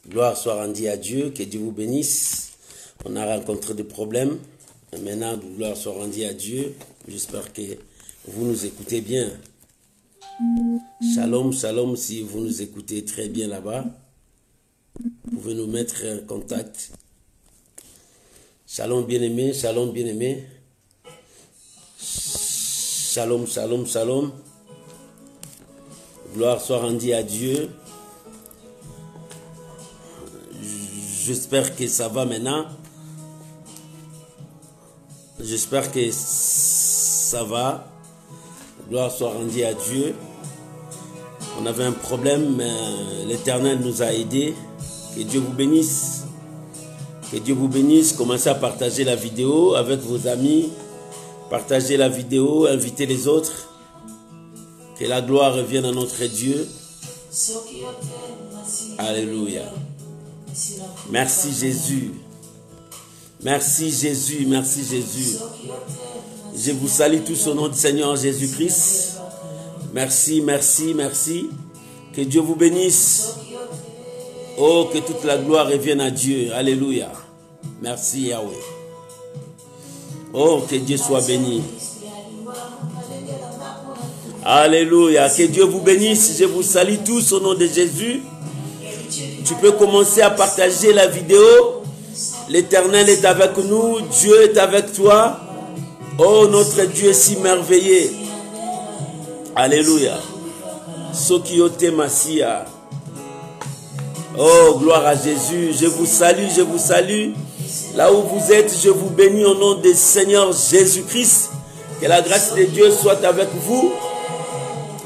Gloire soit rendue à Dieu, que Dieu vous bénisse. On a rencontré des problèmes. Et maintenant, gloire soit rendue à Dieu. J'espère que vous nous écoutez bien. Shalom, shalom, si vous nous écoutez très bien là-bas. Vous pouvez nous mettre en contact. Shalom bien-aimé, shalom bien-aimé. Shalom, shalom, shalom. Gloire soit rendue à Dieu. J'espère que ça va maintenant. J'espère que ça va. Gloire soit rendue à Dieu. On avait un problème, mais l'Éternel nous a aidés. Que Dieu vous bénisse. Que Dieu vous bénisse. Commencez à partager la vidéo avec vos amis. Partagez la vidéo, invitez les autres. Que la gloire revienne à notre Dieu. Alléluia. Merci Jésus. Merci Jésus, merci Jésus. Je vous salue tous au nom du Seigneur Jésus-Christ. Merci, merci, merci. Que Dieu vous bénisse. Oh, que toute la gloire revienne à Dieu. Alléluia. Merci Yahweh. Oh, que Dieu soit béni. Alléluia. Que Dieu vous bénisse. Je vous salue tous au nom de Jésus. Tu peux commencer à partager la vidéo. L'Éternel est avec nous. Dieu est avec toi. Oh, notre Dieu est si merveilleux. Alléluia. Sokiote Masia. Oh, gloire à Jésus. Je vous salue, je vous salue. Là où vous êtes, je vous bénis au nom du Seigneur Jésus-Christ. Que la grâce de Dieu soit avec vous.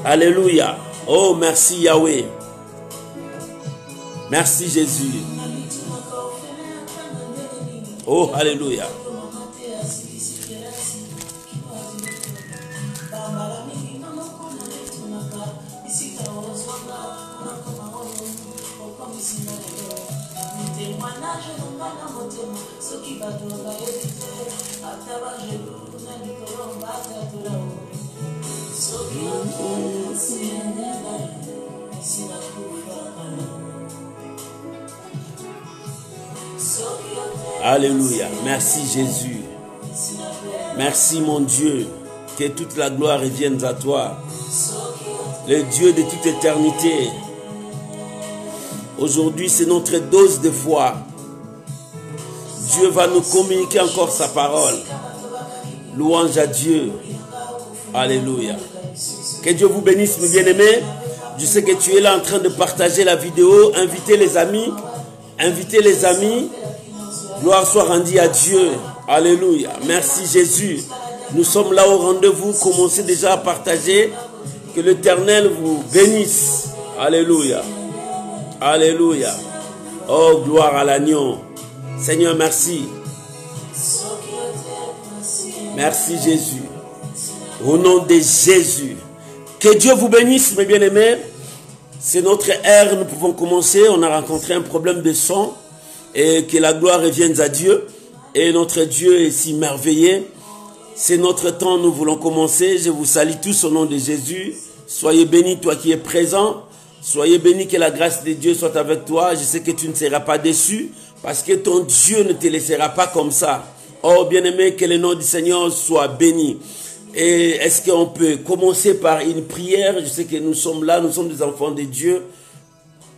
Alléluia. Oh, merci Yahweh. Merci Jésus. Oh, alléluia. Alléluia. Merci Jésus. Merci mon Dieu. Que toute la gloire revienne à toi. Le Dieu de toute éternité. Aujourd'hui, c'est notre dose de foi. Dieu va nous communiquer encore sa parole. Louange à Dieu. Alléluia. Que Dieu vous bénisse, mes bien-aimés. Je sais que tu es là en train de partager la vidéo. Invitez les amis. Invitez les amis. Gloire soit rendue à Dieu. Alléluia. Merci Jésus. Nous sommes là au rendez-vous. Commencez déjà à partager. Que l'Éternel vous bénisse. Alléluia. Alléluia. Oh, gloire à l'agneau. Seigneur, merci. Merci Jésus. Au nom de Jésus. Que Dieu vous bénisse, mes bien-aimés. C'est notre ère. Nous pouvons commencer. On a rencontré un problème de son. Et que la gloire revienne à Dieu. Et notre Dieu est si merveilleux. C'est notre temps, nous voulons commencer. Je vous salue tous au nom de Jésus. Soyez bénis, toi qui es présent. Soyez bénis, que la grâce de Dieu soit avec toi. Je sais que tu ne seras pas déçu. Parce que ton Dieu ne te laissera pas comme ça. Oh, bien-aimé, que le nom du Seigneur soit béni. Et est-ce qu'on peut commencer par une prière? Je sais que nous sommes là, nous sommes des enfants de Dieu.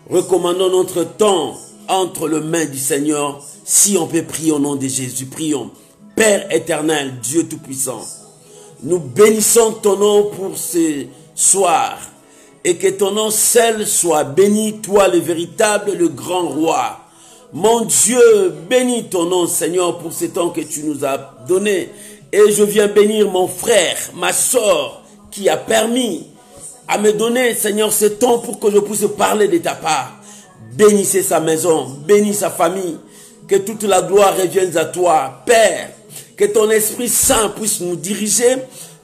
Recommandons notre temps entre les mains du Seigneur. Si on peut prier au nom de Jésus, prions. Père éternel, Dieu tout-puissant, nous bénissons ton nom pour ce soir. Et que ton nom seul soit béni, toi le véritable, le grand roi. Mon Dieu, bénis ton nom, Seigneur, pour ce temps que tu nous as donné. Et je viens bénir mon frère, ma soeur, qui a permis à me donner, Seigneur, ce temps pour que je puisse parler de ta part. Bénissez sa maison, bénis sa famille. Que toute la gloire revienne à toi, Père. Que ton Esprit Saint puisse nous diriger.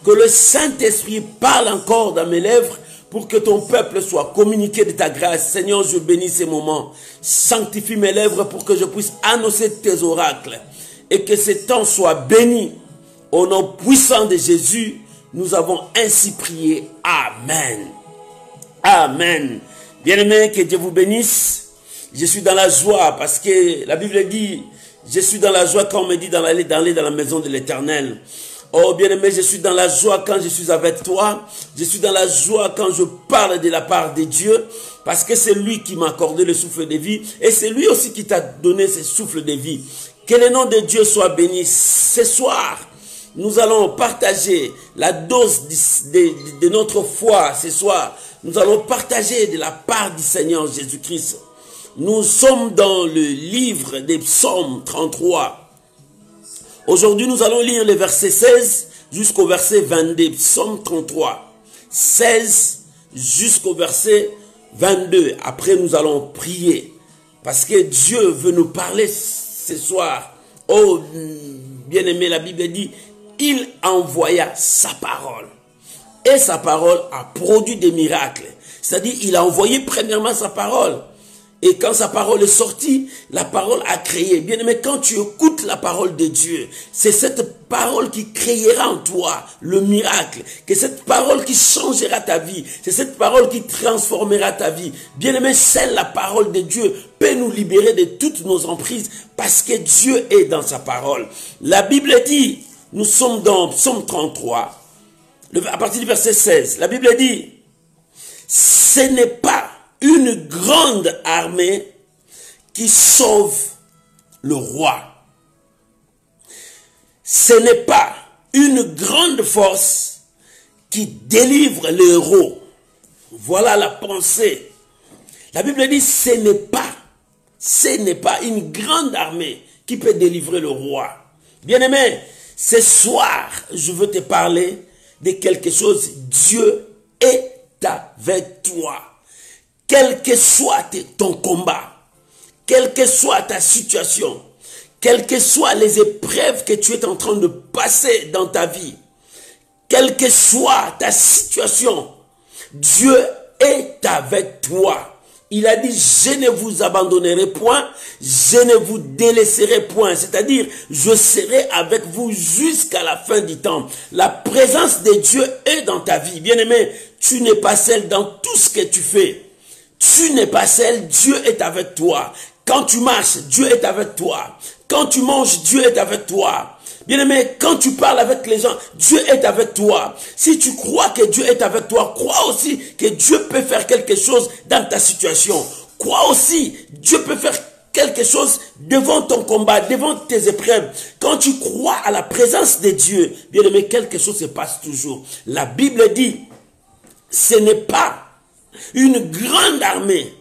Que le Saint-Esprit parle encore dans mes lèvres. Pour que ton peuple soit communiqué de ta grâce. Seigneur, je bénis ces moments. Sanctifie mes lèvres pour que je puisse annoncer tes oracles. Et que ce temps soit béni. Au nom puissant de Jésus, nous avons ainsi prié. Amen. Amen. Bien-aimés, que Dieu vous bénisse. Je suis dans la joie parce que la Bible dit, je suis dans la joie quand on me dit d'aller dans la maison de l'Éternel. Oh bien-aimé, je suis dans la joie quand je suis avec toi. Je suis dans la joie quand je parle de la part de Dieu. Parce que c'est lui qui m'a accordé le souffle de vie. Et c'est lui aussi qui t'a donné ce souffle de vie. Que le nom de Dieu soit béni. Ce soir, nous allons partager la dose de notre foi. Ce soir, nous allons partager de la part du Seigneur Jésus-Christ. Nous sommes dans le livre des psaumes 33. Aujourd'hui, nous allons lire les versets 16 jusqu'au verset 22. Psaume 33. 16 jusqu'au verset 22. Après, nous allons prier. Parce que Dieu veut nous parler ce soir. Oh, bien-aimé, la Bible dit, il envoya sa parole. Et sa parole a produit des miracles. C'est-à-dire, il a envoyé premièrement sa parole. Et quand sa parole est sortie, la parole a créé. Bien aimé, quand tu écoutes la parole de Dieu, c'est cette parole qui créera en toi le miracle. Que cette parole qui changera ta vie. C'est cette parole qui transformera ta vie. Bien aimé, seule la parole de Dieu peut nous libérer de toutes nos emprises parce que Dieu est dans sa parole. La Bible dit, nous sommes dans Psaume 33, à partir du verset 16. La Bible dit, ce n'est pas une grande armée qui sauve le roi. Ce n'est pas une grande force qui délivre le héros. Voilà la pensée. La Bible dit, ce n'est pas une grande armée qui peut délivrer le roi. Bien-aimé, ce soir, je veux te parler de quelque chose. Dieu est avec toi. Quel que soit ton combat, quelle que soit ta situation, quelles que soient les épreuves que tu es en train de passer dans ta vie, quelle que soit ta situation, Dieu est avec toi. Il a dit, je ne vous abandonnerai point, je ne vous délaisserai point. C'est-à-dire, je serai avec vous jusqu'à la fin du temps. La présence de Dieu est dans ta vie. Bien-aimé, tu n'es pas seul dans tout ce que tu fais. Tu n'es pas seul, Dieu est avec toi. Quand tu marches, Dieu est avec toi. Quand tu manges, Dieu est avec toi. Bien-aimé, quand tu parles avec les gens, Dieu est avec toi. Si tu crois que Dieu est avec toi, crois aussi que Dieu peut faire quelque chose dans ta situation. Crois aussi, Dieu peut faire quelque chose devant ton combat, devant tes épreuves. Quand tu crois à la présence de Dieu, bien-aimé, quelque chose se passe toujours. La Bible dit, ce n'est pas une grande armée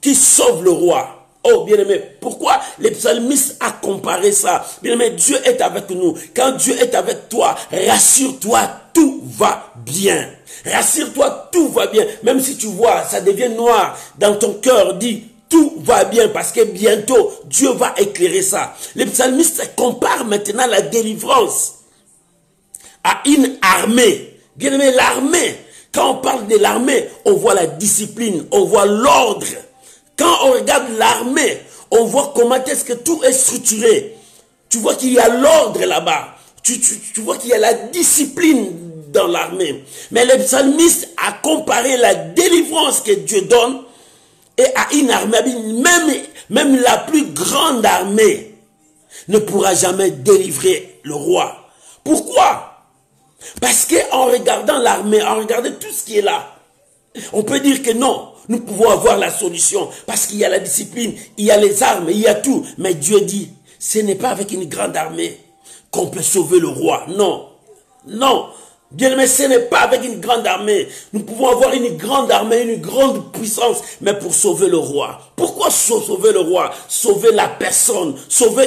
qui sauve le roi. Oh, bien-aimé, pourquoi les psalmistes a comparé ça? Bien-aimé, Dieu est avec nous. Quand Dieu est avec toi, rassure-toi, tout va bien. Rassure-toi, tout va bien. Même si tu vois, ça devient noir dans ton cœur, dis, tout va bien parce que bientôt, Dieu va éclairer ça. Les psalmistes comparent maintenant la délivrance à une armée. Bien-aimé, l'armée, quand on parle de l'armée, on voit la discipline, on voit l'ordre. Quand on regarde l'armée, on voit comment est-ce que tout est structuré. Tu vois qu'il y a l'ordre là-bas. Tu vois qu'il y a la discipline dans l'armée. Mais le psalmiste a comparé la délivrance que Dieu donne et à une armée. Même la plus grande armée ne pourra jamais délivrer le roi. Pourquoi? Parce qu'en regardant l'armée, en regardant tout ce qui est là, on peut dire que non, nous pouvons avoir la solution. Parce qu'il y a la discipline, il y a les armes, il y a tout. Mais Dieu dit, ce n'est pas avec une grande armée qu'on peut sauver le roi. Non, non. Bien aimé, ce n'est pas avec une grande armée. Nous pouvons avoir une grande armée, une grande puissance, mais pour sauver le roi. Pourquoi sauver le roi? Sauver la personne, sauver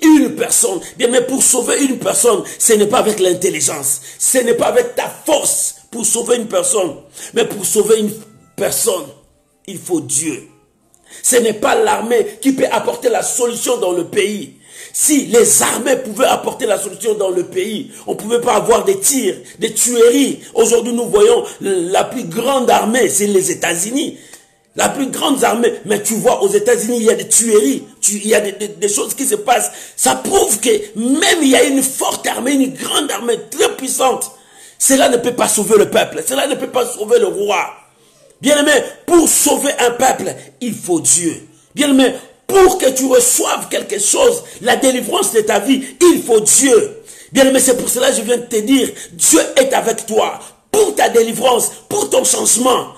une personne. Bien aimé, pour sauver une personne, ce n'est pas avec l'intelligence, ce n'est pas avec ta force pour sauver une personne, mais pour sauver une personne, il faut Dieu. Ce n'est pas l'armée qui peut apporter la solution dans le pays. Si les armées pouvaient apporter la solution dans le pays, on ne pouvait pas avoir des tirs, des tueries. Aujourd'hui, nous voyons la plus grande armée, c'est les États-Unis. La plus grande armée. Mais tu vois, aux États-Unis, il y a des tueries, il y a des choses qui se passent. Ça prouve que même il y a une forte armée, une grande armée très puissante. Cela ne peut pas sauver le peuple. Cela ne peut pas sauver le roi. Bien aimé, pour sauver un peuple, il faut Dieu. Bien-aimé, pour que tu reçoives quelque chose, la délivrance de ta vie, il faut Dieu. Bien-aimé, c'est pour cela que je viens de te dire, Dieu est avec toi. Pour ta délivrance, pour ton changement,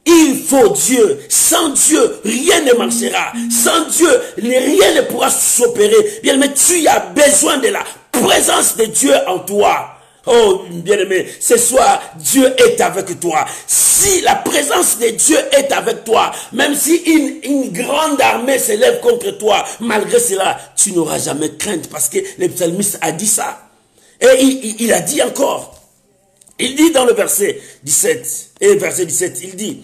il faut Dieu. Sans Dieu, rien ne marchera. Sans Dieu, rien ne pourra s'opérer. Bien-aimé, tu as besoin de la présence de Dieu en toi. Oh, bien-aimé, ce soir, Dieu est avec toi. Si la présence de Dieu est avec toi, même si une grande armée s'élève contre toi, malgré cela, tu n'auras jamais crainte, parce que le psalmiste a dit ça. Et il a dit encore, il dit dans le verset 17, et verset 17, il dit,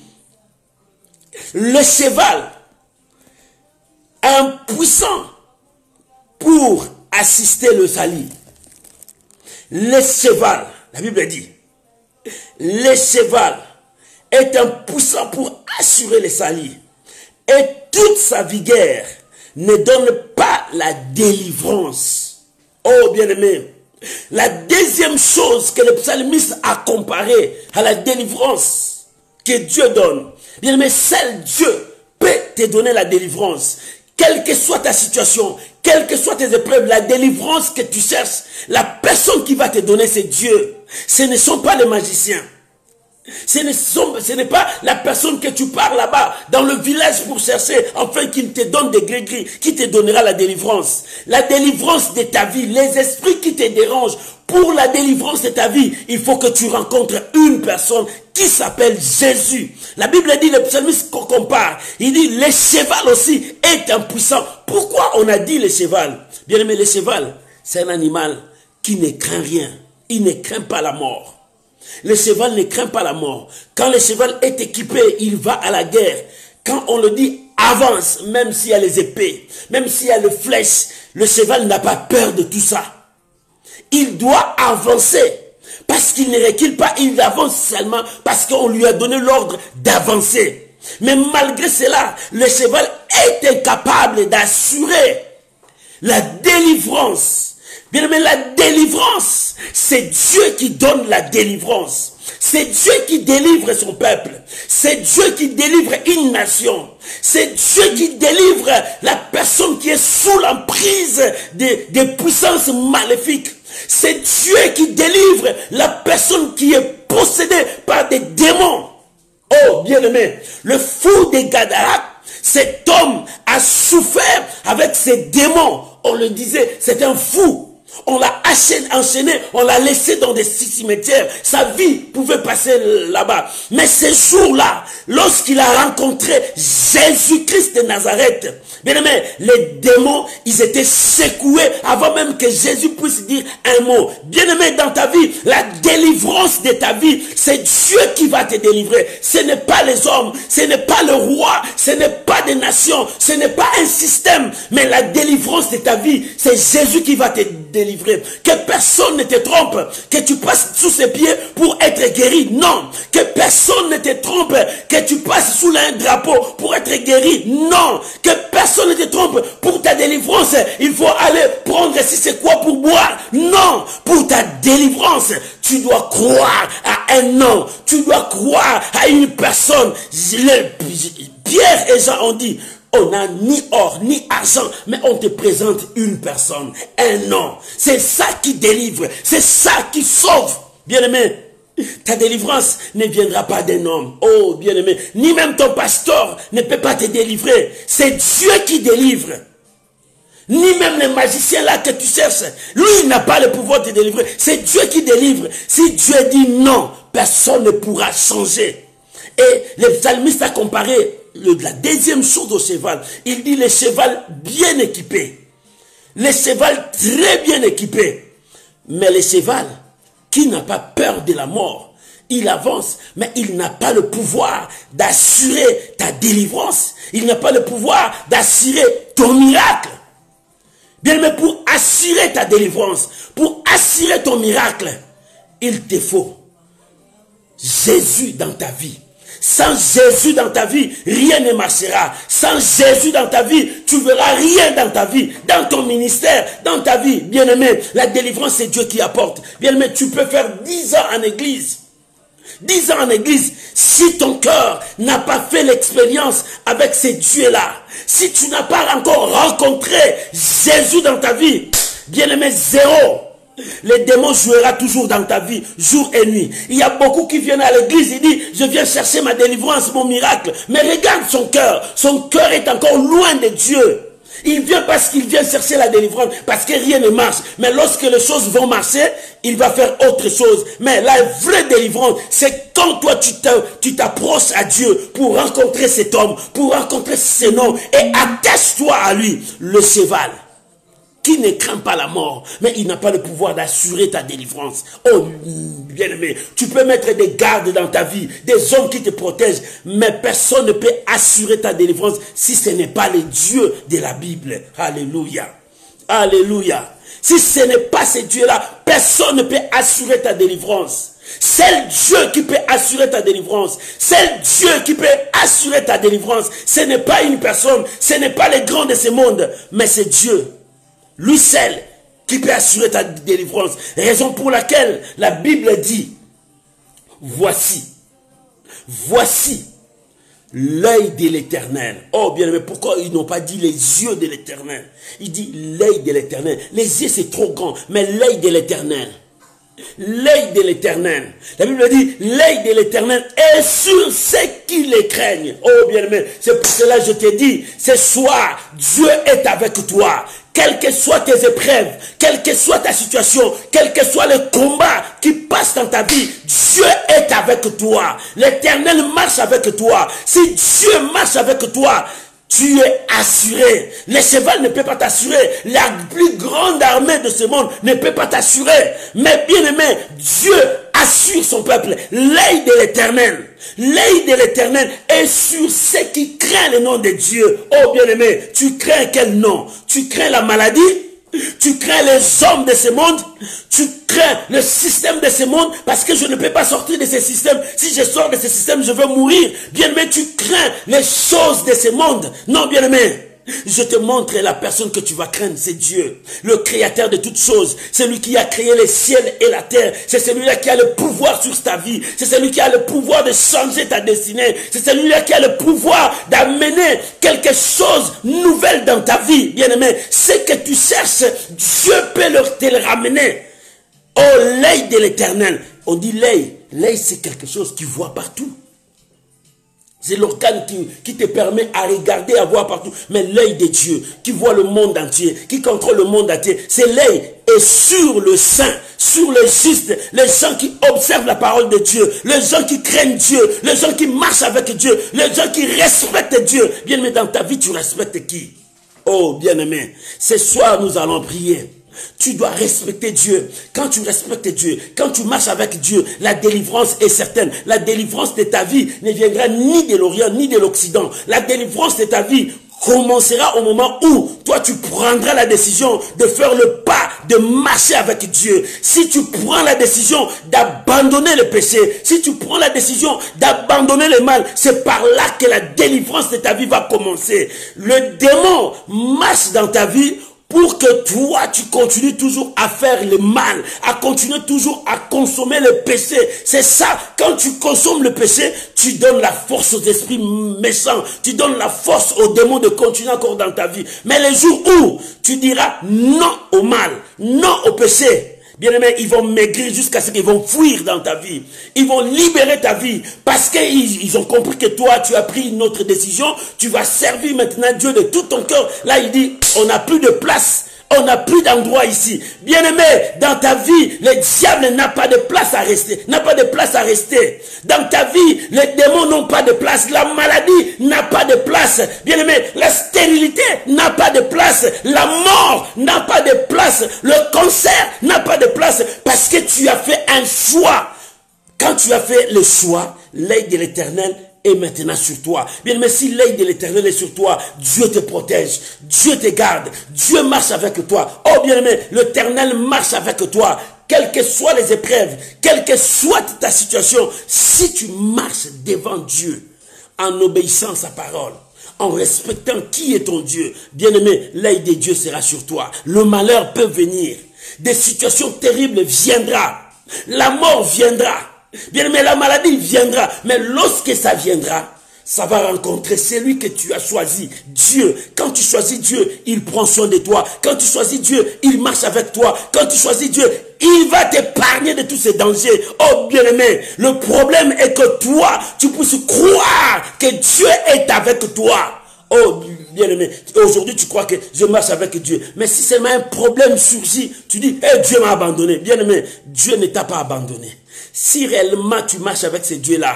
le cheval, impuissant pour assister le salut. Le cheval, la Bible dit, le cheval est impuissant pour assurer le salut. Et toute sa vigueur ne donne pas la délivrance. Oh bien-aimé, la deuxième chose que le psalmiste a comparé à la délivrance que Dieu donne, bien-aimé, seul Dieu peut te donner la délivrance. Quelle que soit ta situation, quelles que soient tes épreuves, la délivrance que tu cherches, la personne qui va te donner, c'est Dieu. Ce ne sont pas les magiciens. Ce n'est pas la personne que tu pars là-bas dans le village pour chercher, afin qu'il te donne des gris-gris, qui te donnera la délivrance. La délivrance de ta vie, les esprits qui te dérangent, pour la délivrance de ta vie, il faut que tu rencontres une personne qui s'appelle Jésus. La Bible dit, le psalmiste qu'on compare, il dit, le cheval aussi est impuissant. Pourquoi on a dit le cheval? Bien aimé, le cheval, c'est un animal qui ne craint rien. Il ne craint pas la mort. Le cheval ne craint pas la mort. Quand le cheval est équipé, il va à la guerre. Quand on le dit avance, même s'il y a les épées, même s'il y a les flèches, le cheval n'a pas peur de tout ça. Il doit avancer. Parce qu'il ne recule pas, il avance seulement parce qu'on lui a donné l'ordre d'avancer. Mais malgré cela, le cheval est incapable d'assurer la délivrance. Bien aimé, la délivrance, c'est Dieu qui donne la délivrance. C'est Dieu qui délivre son peuple. C'est Dieu qui délivre une nation. C'est Dieu qui délivre la personne qui est sous l'emprise des puissances maléfiques. C'est Dieu qui délivre la personne qui est possédée par des démons. Oh, bien-aimé, le fou de Gadara, cet homme a souffert avec ces démons. On le disait, c'est un fou. On l'a enchaîné, on l'a laissé dans des cimetières. Sa vie pouvait passer là-bas. Mais ce jour-là, lorsqu'il a rencontré Jésus-Christ de Nazareth, bien aimé, les démons, ils étaient secoués avant même que Jésus puisse dire un mot. Bien aimé, dans ta vie, la délivrance de ta vie, c'est Dieu qui va te délivrer. Ce n'est pas les hommes, ce n'est pas le roi, ce n'est pas des nations, ce n'est pas un système. Mais la délivrance de ta vie, c'est Jésus qui va te délivrer. Que personne ne te trompe, que tu passes sous ses pieds pour être guéri. Non. Que personne ne te trompe, que tu passes sous un drapeau pour être guéri. Non. Que personne ne te trompe. Pour ta délivrance, il faut aller prendre si c'est quoi pour boire. Non. Pour ta délivrance, tu dois croire à un nom. Tu dois croire à une personne. Pierre et Jean ont dit, on n'a ni or, ni argent, mais on te présente une personne, un nom. C'est ça qui délivre, c'est ça qui sauve. Bien-aimé, ta délivrance ne viendra pas d'un homme. Oh, bien-aimé, ni même ton pasteur ne peut pas te délivrer. C'est Dieu qui délivre. Ni même les magiciens là que tu cherches. Lui, il n'a pas le pouvoir de te délivrer. C'est Dieu qui délivre. Si Dieu dit non, personne ne pourra changer. Et le psalmiste a comparé la deuxième chose au cheval. Il dit le cheval bien équipé. Le cheval très bien équipé. Mais le cheval qui n'a pas peur de la mort, il avance, mais il n'a pas le pouvoir d'assurer ta délivrance. Il n'a pas le pouvoir d'assurer ton miracle. Bien, mais pour assurer ta délivrance, pour assurer ton miracle, il te faut Jésus dans ta vie. Sans Jésus dans ta vie, rien ne marchera. Sans Jésus dans ta vie, tu verras rien dans ta vie, dans ton ministère, dans ta vie. Bien-aimé, la délivrance, c'est Dieu qui apporte. Bien-aimé, tu peux faire 10 ans en église. 10 ans en église, si ton cœur n'a pas fait l'expérience avec ces dieux-là, Si tu n'as pas encore rencontré Jésus dans ta vie, bien-aimé, zéro. Les démons jouera toujours dans ta vie, jour et nuit. Il y a beaucoup qui viennent à l'église, ils disent, je viens chercher ma délivrance, mon miracle. Mais regarde son cœur est encore loin de Dieu. Il vient parce qu'il vient chercher la délivrance, parce que rien ne marche. Mais lorsque les choses vont marcher, il va faire autre chose. Mais la vraie délivrance, c'est quand toi tu t'approches à Dieu pour rencontrer cet homme, pour rencontrer ce nom, et attache-toi à lui, le cheval qui ne craint pas la mort, mais il n'a pas le pouvoir d'assurer ta délivrance. Oh, bien-aimé, tu peux mettre des gardes dans ta vie, des hommes qui te protègent, mais personne ne peut assurer ta délivrance si ce n'est pas le Dieu de la Bible. Alléluia. Alléluia. Si ce n'est pas ce Dieu-là, personne ne peut assurer ta délivrance. C'est Dieu qui peut assurer ta délivrance. C'est Dieu qui peut assurer ta délivrance. Ce n'est pas une personne, ce n'est pas les grands de ce monde, mais c'est Dieu. Lui seul qui peut assurer ta délivrance. Raison pour laquelle la Bible dit, voici l'œil de l'Éternel. Oh bien aimé, pourquoi ils n'ont pas dit les yeux de l'Éternel? Il dit l'œil de l'Éternel. Les yeux c'est trop grand, mais l'œil de l'Éternel. L'œil de l'Éternel. La Bible dit, l'œil de l'Éternel est sur ceux qui les craignent. Oh bien aimé, c'est pour cela que je te dis, ce soir, Dieu est avec toi. Quelles que soient tes épreuves, quelle que soit ta situation, quel que soit le combat qui passe dans ta vie, Dieu est avec toi. L'Éternel marche avec toi. Si Dieu marche avec toi, tu es assuré. Le cheval ne peut pas t'assurer. La plus grande armée de ce monde ne peut pas t'assurer. Mais bien aimé, Dieu assure son peuple. L'œil de l'Éternel. L'œil de l'Éternel est sur ceux qui craignent le nom de Dieu. Oh bien aimé, tu crains quel nom? Tu crains la maladie? Tu crains les hommes de ce monde? Tu crains le système de ce monde? Parce que je ne peux pas sortir de ce système. Si je sors de ce système, je vais mourir. Bien aimé, tu crains les choses de ce monde? Non, bien aimé, je te montre la personne que tu vas craindre, c'est Dieu, le créateur de toutes choses. C'est lui qui a créé les ciels et la terre. C'est celui-là qui a le pouvoir sur ta vie. C'est celui qui a le pouvoir de changer ta destinée. C'est celui-là qui a le pouvoir d'amener quelque chose de nouvel dans ta vie. Bien aimé, ce que tu cherches, Dieu peut te le ramener. Oh, l'œil de l'Éternel. On dit l'œil. L'œil, c'est quelque chose qui voit partout. C'est l'organe qui te permet à regarder, à voir partout. Mais l'œil de Dieu, qui voit le monde entier, qui contrôle le monde entier, c'est l'œil. Et sur le saint, sur le juste, les gens qui observent la parole de Dieu, les gens qui craignent Dieu, les gens qui marchent avec Dieu, les gens qui respectent Dieu. Bien aimé, dans ta vie, tu respectes qui? Oh, bien aimé, ce soir, nous allons prier. Tu dois respecter Dieu. Quand tu respectes Dieu, quand tu marches avec Dieu, la délivrance est certaine. La délivrance de ta vie ne viendra ni de l'Orient ni de l'Occident. La délivrance de ta vie commencera au moment où toi tu prendras la décision de faire le pas, de marcher avec Dieu. Si tu prends la décision d'abandonner le péché, si tu prends la décision d'abandonner le mal, c'est par là que la délivrance de ta vie va commencer. Le démon marche dans ta vie pour que toi, tu continues toujours à faire le mal, à continuer toujours à consommer le péché. C'est ça, quand tu consommes le péché, tu donnes la force aux esprits méchants, tu donnes la force aux démons de continuer encore dans ta vie. Mais les jours où tu diras non au mal, non au péché, bien aimé, ils vont maigrir jusqu'à ce qu'ils vont fuir dans ta vie. Ils vont libérer ta vie parce qu'ils ont compris que toi, tu as pris une autre décision. Tu vas servir maintenant Dieu de tout ton cœur. Là, il dit, on n'a plus de place. On n'a plus d'endroit ici. Bien aimé, dans ta vie, le diable n'a pas de place à rester. N'a pas de place à rester. Dans ta vie, les démons n'ont pas de place. La maladie n'a pas de place. Bien aimé, la stérilité n'a pas de place. La mort n'a pas de place. Le cancer n'a pas de place. Parce que tu as fait un choix. Quand tu as fait le choix, l'œil de l'Éternel est maintenant sur toi. Bien, mais si l'œil de l'Éternel est sur toi, Dieu te protège, Dieu te garde, Dieu marche avec toi. Oh bien aimé, l'Éternel marche avec toi. Quelles que soient les épreuves, quelle que soit ta situation, si tu marches devant Dieu, en obéissant à sa parole, en respectant qui est ton Dieu, bien aimé, l'œil de Dieu sera sur toi. Le malheur peut venir, des situations terribles viendront, la mort viendra. Bien aimé, la maladie viendra, mais lorsque ça viendra, ça va rencontrer celui que tu as choisi, Dieu. Quand tu choisis Dieu, il prend soin de toi. Quand tu choisis Dieu, il marche avec toi. Quand tu choisis Dieu, il va t'épargner de tous ces dangers. Oh bien-aimé, le problème est que toi, tu puisses croire que Dieu est avec toi. Oh bien-aimé, aujourd'hui tu crois que je marche avec Dieu. Mais si seulement un problème surgit, tu dis, hey, Dieu m'a abandonné. Bien-aimé, Dieu ne t'a pas abandonné. Si réellement tu marches avec ce Dieu-là,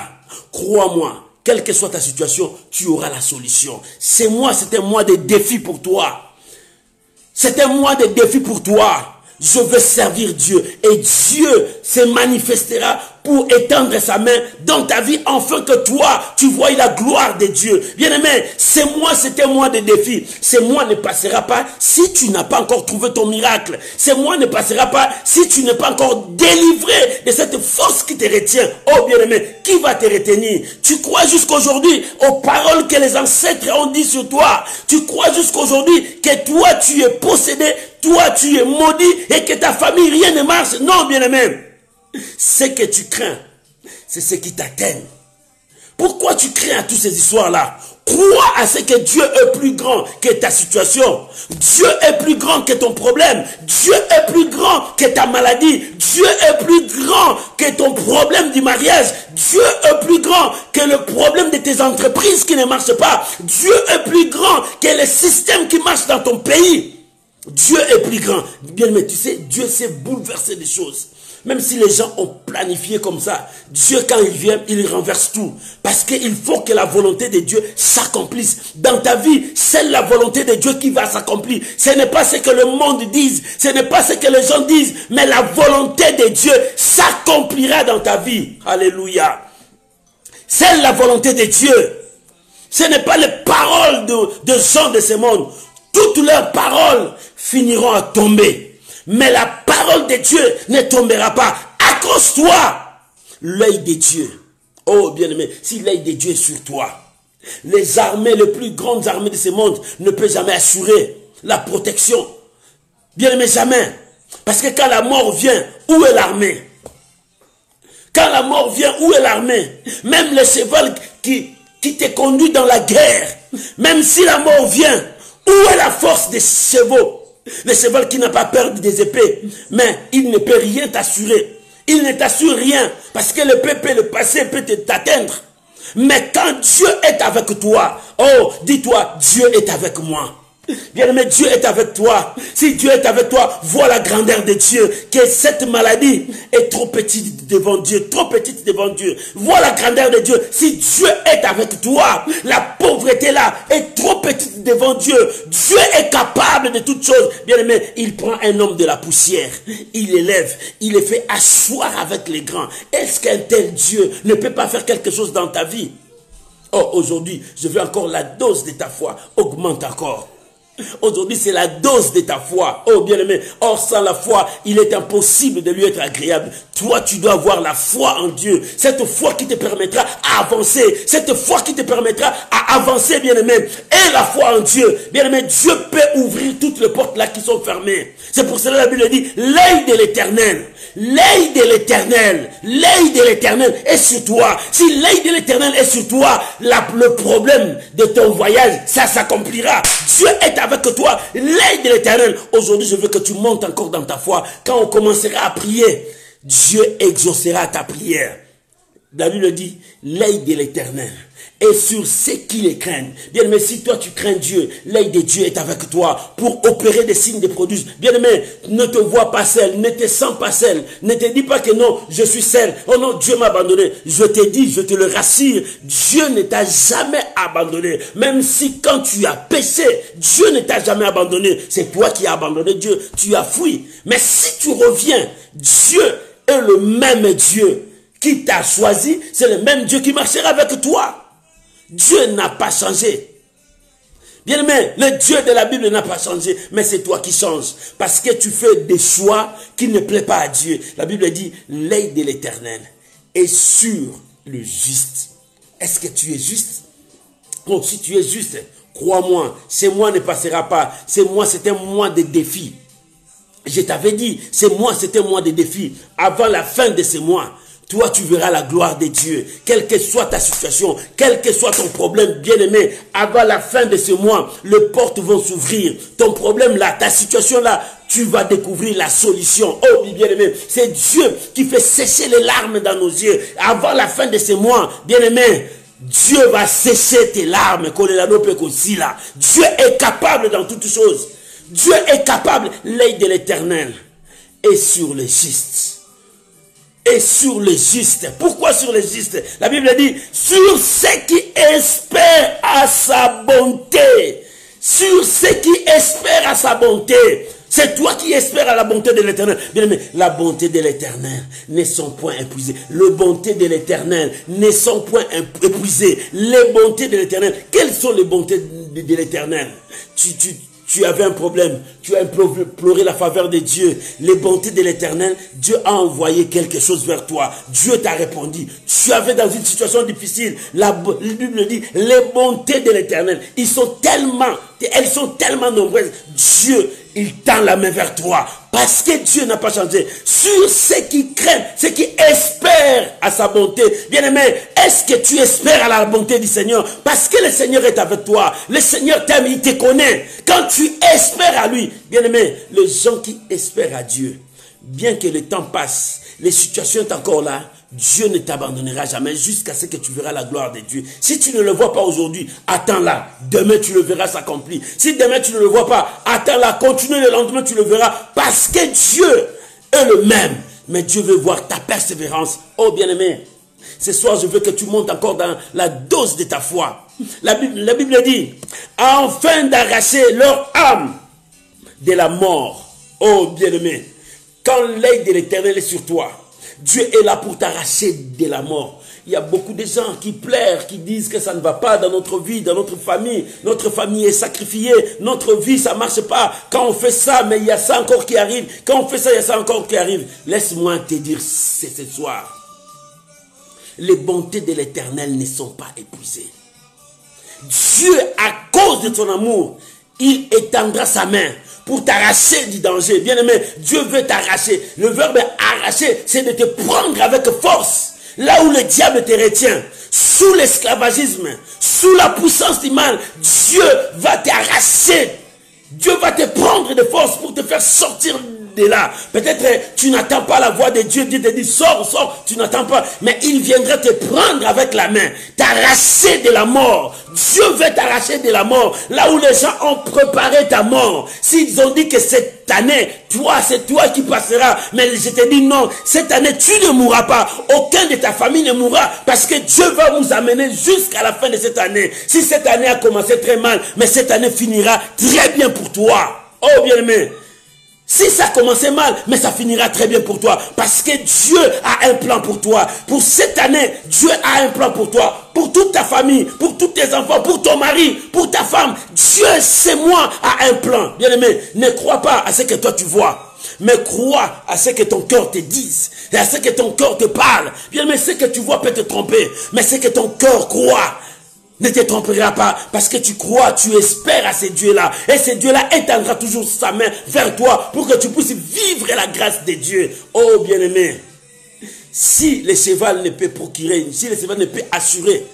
crois-moi, quelle que soit ta situation, tu auras la solution. C'était un mois de défi pour toi. C'est un mois de défi pour toi. Je veux servir Dieu et Dieu se manifestera pour étendre sa main dans ta vie afin que toi, tu vois la gloire de Dieu. Bien-aimé, c'est un mois de défi. Ce mois ne passera pas si tu n'as pas encore trouvé ton miracle. Ce mois ne passera pas si tu n'es pas encore délivré de cette force qui te retient. Oh bien-aimé, qui va te retenir? Tu crois jusqu'aujourd'hui aux paroles que les ancêtres ont dit sur toi. Tu crois jusqu'aujourd'hui que toi, tu es possédé, toi, tu es maudit et que ta famille, rien ne marche. Non, bien-aimé. Ce que tu crains, c'est ce qui t'atteint. Pourquoi tu crains à toutes ces histoires-là? Crois à ce que Dieu est plus grand que ta situation. Dieu est plus grand que ton problème. Dieu est plus grand que ta maladie. Dieu est plus grand que ton problème du mariage. Dieu est plus grand que le problème de tes entreprises qui ne marchent pas. Dieu est plus grand que le système qui marche dans ton pays. Dieu est plus grand. Bien, mais tu sais, Dieu sait bouleverser des choses. Même si les gens ont planifié comme ça, Dieu, quand il vient, il renverse tout. Parce qu'il faut que la volonté de Dieu s'accomplisse. Dans ta vie, c'est la volonté de Dieu qui va s'accomplir. Ce n'est pas ce que le monde dise, ce n'est pas ce que les gens disent, mais la volonté de Dieu s'accomplira dans ta vie. Alléluia. C'est la volonté de Dieu. Ce n'est pas les paroles de gens de ce monde. Toutes leurs paroles finiront à tomber. Mais la parole de Dieu ne tombera pas. Accroche-toi. L'œil de Dieu. Oh bien-aimé, si l'œil de Dieu est sur toi, les armées, les plus grandes armées de ce monde ne peuvent jamais assurer la protection. Bien-aimé, jamais. Parce que quand la mort vient, où est l'armée? Quand la mort vient, où est l'armée? Même le cheval qui te conduit dans la guerre, même si la mort vient, où est la force des chevaux? Le cheval qui n'a pas peur des épées, mais il ne peut rien t'assurer. Il ne t'assure rien, parce que l'épée peut le passer, peut t'atteindre. Mais quand Dieu est avec toi, oh, dis-toi, Dieu est avec moi. Bien-aimé, Dieu est avec toi. Si Dieu est avec toi, vois la grandeur de Dieu. Que cette maladie est trop petite devant Dieu. Trop petite devant Dieu. Vois la grandeur de Dieu. Si Dieu est avec toi, la pauvreté là est trop petite devant Dieu. Dieu est capable de toutes choses. Bien-aimé, il prend un homme de la poussière. Il l'élève. Il le fait asseoir avec les grands. Est-ce qu'un tel Dieu ne peut pas faire quelque chose dans ta vie? Oh, aujourd'hui, je veux encore la dose de ta foi. Augmente encore. Aujourd'hui, c'est la dose de ta foi. Oh, bien-aimé. Or, sans la foi, il est impossible de lui être agréable. Toi, tu dois avoir la foi en Dieu. Cette foi qui te permettra à avancer. Cette foi qui te permettra à avancer, bien-aimé. Et la foi en Dieu. Bien-aimé, Dieu peut ouvrir toutes les portes là qui sont fermées. C'est pour cela que la Bible dit, l'œil de l'Éternel. L'œil de l'Éternel. L'œil de l'Éternel est sur toi. Si l'œil de l'Éternel est sur toi, le problème de ton voyage, ça s'accomplira. Dieu est avec toi, l'œil de l'Éternel. Aujourd'hui, je veux que tu montes encore dans ta foi. Quand on commencera à prier, Dieu exaucera ta prière. La Bible dit, l'œil de l'Éternel est sur ceux qui les craignent. Bien aimé, si toi tu crains Dieu, l'œil de Dieu est avec toi pour opérer des signes, des prodiges. Bien aimé, ne te vois pas seul, ne te sens pas seul. Ne te dis pas que non, je suis seul. Oh non, Dieu m'a abandonné. Je te dis, je te le rassure, Dieu ne t'a jamais abandonné. Même si quand tu as péché, Dieu ne t'a jamais abandonné. C'est toi qui as abandonné Dieu. Tu as fui. Mais si tu reviens, Dieu est le même Dieu qui t'a choisi. C'est le même Dieu qui marchera avec toi. Dieu n'a pas changé. Bien-aimé, le Dieu de la Bible n'a pas changé, mais c'est toi qui changes. Parce que tu fais des choix qui ne plaisent pas à Dieu. La Bible dit, l'œil de l'Éternel est sur le juste. Est-ce que tu es juste? Bon, si tu es juste, crois-moi, ce mois ne passera pas. Ce mois, c'est un mois de défi. Je t'avais dit, ce mois, c'est un mois de défi. Avant la fin de ce mois, toi tu verras la gloire de Dieu. Quelle que soit ta situation, quel que soit ton problème, bien-aimé, avant la fin de ce mois, les portes vont s'ouvrir. Ton problème là, ta situation là, tu vas découvrir la solution. Oh bien-aimé, c'est Dieu qui fait sécher les larmes dans nos yeux. Avant la fin de ce mois, bien-aimé, Dieu va sécher tes larmes. Dieu est capable dans toutes choses. Dieu est capable. L'œil de l'Éternel est sur les justes. Et sur les justes. Pourquoi sur les justes? La Bible dit, sur ceux qui espèrent à sa bonté. Sur ceux qui espèrent à sa bonté. C'est toi qui espères à la bonté de l'Éternel. Bien aimé, la bonté de l'Éternel n'est sans point épuisée. Le bonté de l'Éternel n'est sans point épuisée. Les bontés de l'Éternel. Quelles sont les bontés de l'Éternel? Tu avais un problème, tu as imploré la faveur de Dieu, les bontés de l'Éternel, Dieu a envoyé quelque chose vers toi, Dieu t'a répondu. Tu avais dans une situation difficile, la Bible dit, les bontés de l'Éternel, elles sont tellement nombreuses. Dieu, il tend la main vers toi, parce que Dieu n'a pas changé. Sur ceux qui craignent, ceux qui espèrent à sa bonté. Bien-aimé, est-ce que tu espères à la bonté du Seigneur? Parce que le Seigneur est avec toi. Le Seigneur t'aime, il te connaît. Quand tu espères à lui, bien-aimé, les gens qui espèrent à Dieu, bien que le temps passe, les situations sont encore là, Dieu ne t'abandonnera jamais jusqu'à ce que tu verras la gloire de Dieu. Si tu ne le vois pas aujourd'hui, attends-la. Demain, tu le verras s'accomplir. Si demain, tu ne le vois pas, attends-la. Continue le lendemain, tu le verras. Parce que Dieu est le même. Mais Dieu veut voir ta persévérance. Oh bien-aimé, ce soir, je veux que tu montes encore dans la dose de ta foi. La Bible dit, afin d'arracher leur âme de la mort. Oh bien-aimé, quand l'œil de l'Éternel est sur toi, Dieu est là pour t'arracher de la mort. Il y a beaucoup de gens qui pleurent, qui disent que ça ne va pas dans notre vie, dans notre famille. Notre famille est sacrifiée, notre vie, ça ne marche pas. Quand on fait ça, mais il y a ça encore qui arrive. Quand on fait ça, il y a ça encore qui arrive. Laisse-moi te dire ce soir. Les bontés de l'Éternel ne sont pas épuisées. Dieu, à cause de son amour, il étendra sa main pour t'arracher du danger. Bien-aimé, Dieu veut t'arracher. Le verbe arracher, c'est de te prendre avec force. Là où le diable te retient, sous l'esclavagisme, sous la puissance du mal, Dieu va t'arracher. Dieu va te prendre de force pour te faire sortir de là. Peut-être tu n'attends pas la voix de Dieu. Dieu te dit sors, sors, tu n'attends pas. Mais il viendra te prendre avec la main, t'arracher de la mort. Dieu veut t'arracher de la mort. Là où les gens ont préparé ta mort. S'ils ont dit que cette année, c'est toi qui passeras. Mais je te dis non, cette année tu ne mourras pas. Aucun de ta famille ne mourra. Parce que Dieu va nous amener jusqu'à la fin de cette année. Si cette année a commencé très mal, mais cette année finira très bien pour toi. Oh bien-aimé. Si ça a commencé mal, mais ça finira très bien pour toi. Parce que Dieu a un plan pour toi. Pour cette année, Dieu a un plan pour toi. Pour toute ta famille, pour tous tes enfants, pour ton mari, pour ta femme. Dieu, c'est moi, a un plan. Bien-aimé, ne crois pas à ce que toi tu vois. Mais crois à ce que ton cœur te dise. Et à ce que ton cœur te parle. Bien-aimé, ce que tu vois peut te tromper. Mais ce que ton cœur croit ne te trompera pas, parce que tu crois, tu espères à ce Dieu-là. Et ce Dieu-là étendra toujours sa main vers toi pour que tu puisses vivre la grâce de Dieu. Oh bien-aimé, si le cheval ne peut procurer, si le cheval ne peut assurer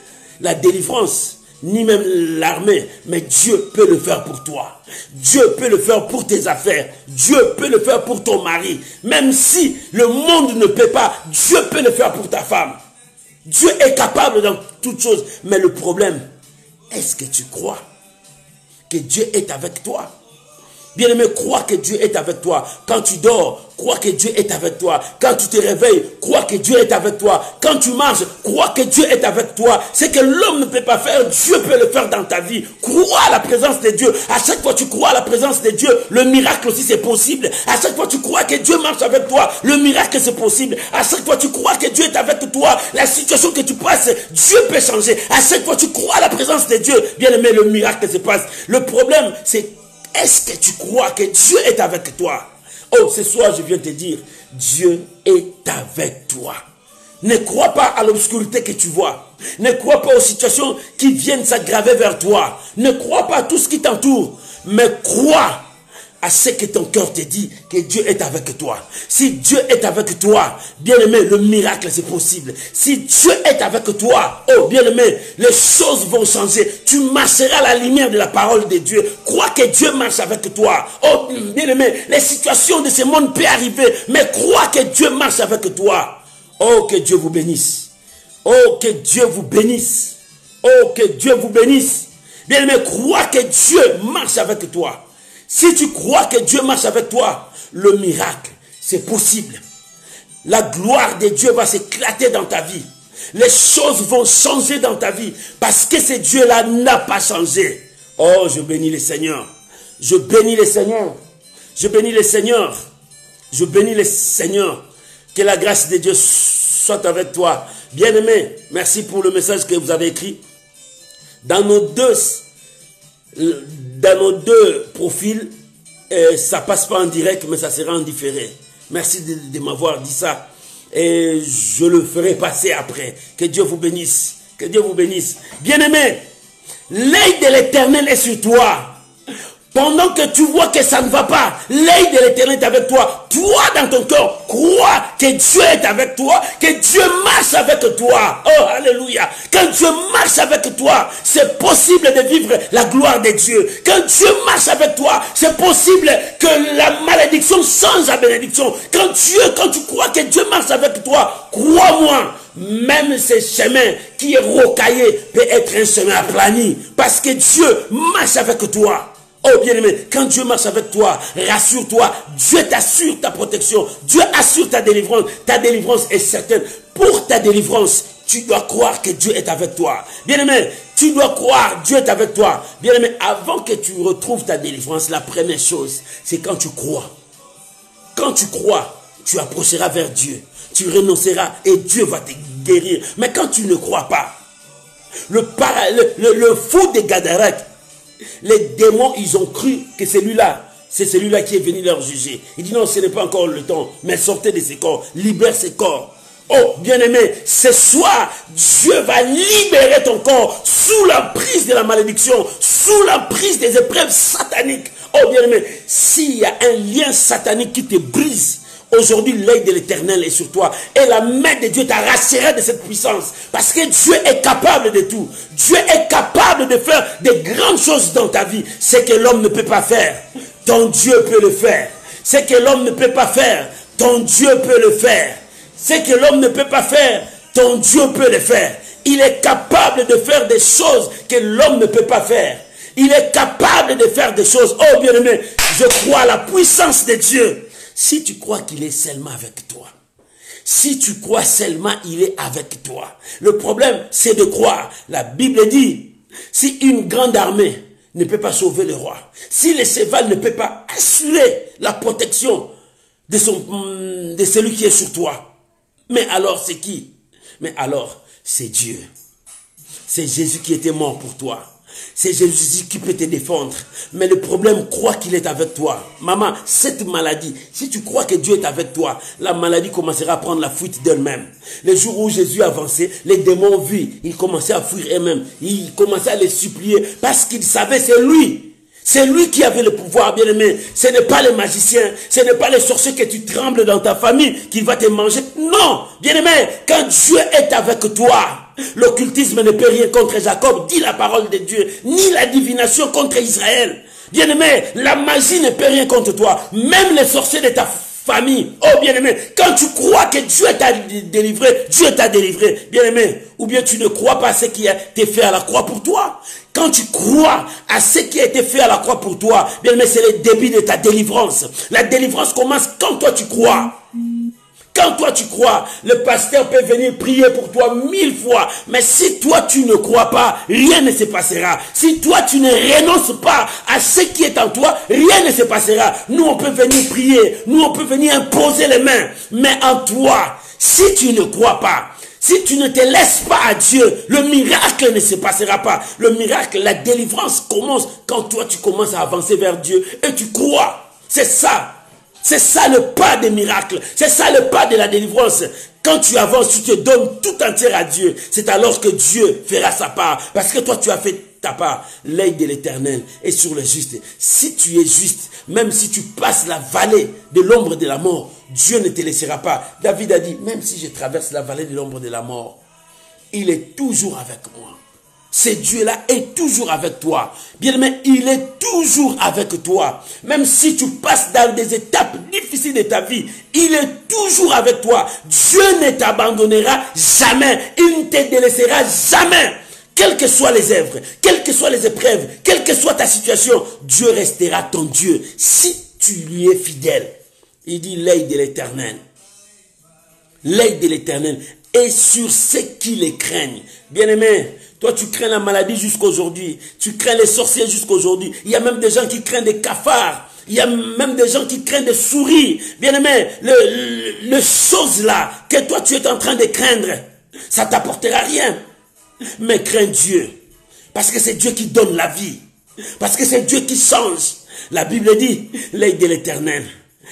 la délivrance, ni même l'armée, mais Dieu peut le faire pour toi. Dieu peut le faire pour tes affaires. Dieu peut le faire pour ton mari. Même si le monde ne peut pas, Dieu peut le faire pour ta femme. Dieu est capable dans toutes choses. Mais le problème, est-ce que tu crois que Dieu est avec toi? Bien-aimé, crois que Dieu est avec toi. Quand tu dors, crois que Dieu est avec toi. Quand tu te réveilles, crois que Dieu est avec toi. Quand tu marches, crois que Dieu est avec toi. Ce que l'homme ne peut pas faire, Dieu peut le faire dans ta vie. Crois à la présence de Dieu. À chaque fois que tu crois à la présence de Dieu, le miracle aussi c'est possible. À chaque fois que tu crois que Dieu marche avec toi, le miracle c'est possible. À chaque fois que tu crois que Dieu est avec toi, la situation que tu passes, Dieu peut changer. À chaque fois que tu crois à la présence de Dieu, bien aimé, le miracle se passe. Le problème c'est, est-ce que tu crois que Dieu est avec toi? Oh, ce soir, je viens te dire, Dieu est avec toi. Ne crois pas à l'obscurité que tu vois. Ne crois pas aux situations qui viennent s'aggraver vers toi. Ne crois pas à tout ce qui t'entoure. Mais crois à ce que ton cœur te dit que Dieu est avec toi. Si Dieu est avec toi, bien-aimé, le miracle c'est possible. Si Dieu est avec toi, oh bien-aimé, les choses vont changer. Tu marcheras à la lumière de la parole de Dieu. Crois que Dieu marche avec toi. Oh bien-aimé, les situations de ce monde peuvent arriver, mais crois que Dieu marche avec toi. Oh, que Dieu vous bénisse. Oh, que Dieu vous bénisse. Oh, que Dieu vous bénisse. Bien-aimé, crois que Dieu marche avec toi. Si tu crois que Dieu marche avec toi, le miracle, c'est possible. La gloire de Dieu va s'éclater dans ta vie. Les choses vont changer dans ta vie parce que ce Dieu-là n'a pas changé. Oh, je bénis le Seigneur. Je bénis le Seigneur. Je bénis le Seigneur. Je bénis le Seigneur. Que la grâce de Dieu soit avec toi. Bien-aimé, merci pour le message que vous avez écrit. Dans nos deux profils, ça passe pas en direct, mais ça sera en différé. Merci de m'avoir dit ça. Et je le ferai passer après. Que Dieu vous bénisse. Que Dieu vous bénisse. Bien-aimé, l'œil de l'Éternel est sur toi. Pendant que tu vois que ça ne va pas, l'œil de l'Éternel est avec toi. Toi, dans ton cœur, crois que Dieu est avec toi, que Dieu marche avec toi. Oh, alléluia. Quand Dieu marche avec toi, c'est possible de vivre la gloire de Dieu. Quand Dieu marche avec toi, c'est possible que la malédiction change en bénédiction. Quand tu crois que Dieu marche avec toi, crois-moi, même ce chemin qui est rocaillé peut être un chemin aplani. Parce que Dieu marche avec toi. Oh bien-aimé, quand Dieu marche avec toi, rassure-toi, Dieu t'assure ta protection, Dieu assure ta délivrance. Ta délivrance est certaine. Pour ta délivrance, tu dois croire que Dieu est avec toi. Bien-aimé, tu dois croire Dieu est avec toi. Bien-aimé, avant que tu retrouves ta délivrance, la première chose, c'est quand tu crois. Quand tu crois, tu approcheras vers Dieu. Tu renonceras et Dieu va te guérir. Mais quand tu ne crois pas, le fou de Gadarèque, les démons, ils ont cru que celui-là, c'est celui-là qui est venu leur juger. Il dit non, ce n'est pas encore le temps, mais sortez de ces corps, libère ces corps. Oh, bien-aimé, ce soir, Dieu va libérer ton corps sous l'emprise de la malédiction, sous l'emprise des épreuves sataniques. Oh, bien-aimé, s'il y a un lien satanique qui te brise, aujourd'hui, l'œil de l'Éternel est sur toi. Et la main de Dieu t'arrachera de cette puissance. Parce que Dieu est capable de tout. Dieu est capable de faire de grandes choses dans ta vie. Ce que l'homme ne peut pas faire, ton Dieu peut le faire. Ce que l'homme ne peut pas faire, ton Dieu peut le faire. Ce que l'homme ne peut pas faire, ton Dieu peut le faire. Il est capable de faire des choses que l'homme ne peut pas faire. Il est capable de faire des choses. Oh bien-aimé, je crois à la puissance de Dieu. Si tu crois qu'il est seulement avec toi, si tu crois seulement il est avec toi, le problème c'est de croire. La Bible dit, si une grande armée ne peut pas sauver le roi, si le cheval ne peut pas assurer la protection de celui qui est sur toi, mais alors c'est qui? Mais alors c'est Dieu. C'est Jésus qui était mort pour toi. C'est Jésus qui peut te défendre. Mais le problème, crois qu'il est avec toi. Maman, cette maladie, si tu crois que Dieu est avec toi, la maladie commencera à prendre la fuite d'elle-même. Le jour où Jésus avançait, les démons vus, ils commençaient à fuir eux-mêmes. Ils commençaient à les supplier parce qu'ils savaient c'est lui. C'est lui qui avait le pouvoir, bien-aimé. Ce n'est pas les magiciens, ce n'est pas les sorciers que tu trembles dans ta famille qui va te manger. Non, bien-aimé, quand Dieu est avec toi, l'occultisme ne peut rien contre Jacob, dit la parole de Dieu, ni la divination contre Israël. Bien-aimé, la magie ne peut rien contre toi, même les sorciers de ta famille. Oh bien-aimé, quand tu crois que Dieu t'a délivré, Dieu t'a délivré, bien-aimé, ou bien tu ne crois pas à ce qui a été fait à la croix pour toi. Quand tu crois à ce qui a été fait à la croix pour toi, bien-aimé, c'est le début de ta délivrance. La délivrance commence quand toi tu crois. Quand toi tu crois, le pasteur peut venir prier pour toi 1000 fois. Mais si toi tu ne crois pas, rien ne se passera. Si toi tu ne renonces pas à ce qui est en toi, rien ne se passera. Nous on peut venir prier, nous on peut venir imposer les mains. Mais en toi, si tu ne crois pas, si tu ne te laisses pas à Dieu, le miracle ne se passera pas. Le miracle, la délivrance commence quand toi tu commences à avancer vers Dieu et tu crois. C'est ça. C'est ça le pas des miracles. C'est ça le pas de la délivrance. Quand tu avances, tu te donnes tout entier à Dieu. C'est alors que Dieu fera sa part. Parce que toi, tu as fait ta part. L'œil de l'Éternel est sur le juste. Si tu es juste, même si tu passes la vallée de l'ombre de la mort, Dieu ne te laissera pas. David a dit, même si je traverse la vallée de l'ombre de la mort, il est toujours avec moi. Ce Dieu-là est toujours avec toi. Bien-aimé, il est toujours avec toi. Même si tu passes dans des étapes difficiles de ta vie, il est toujours avec toi. Dieu ne t'abandonnera jamais. Il ne te délaissera jamais. Quelles que soient les œuvres, quelles que soient les épreuves, quelle que soit ta situation, Dieu restera ton Dieu. Si tu lui es fidèle. Il dit l'œil de l'Éternel. L'œil de l'Éternel est sur ceux qui les craignent. Bien-aimé, toi tu crains la maladie jusqu'aujourd'hui. Tu crains les sorciers jusqu'aujourd'hui. Il y a même des gens qui craignent des cafards. Il y a même des gens qui craignent des souris. Bien-aimé, le chose là que toi tu es en train de craindre, ça ne t'apportera rien. Mais crains Dieu. Parce que c'est Dieu qui donne la vie. Parce que c'est Dieu qui change. La Bible dit, l'œil de l'Éternel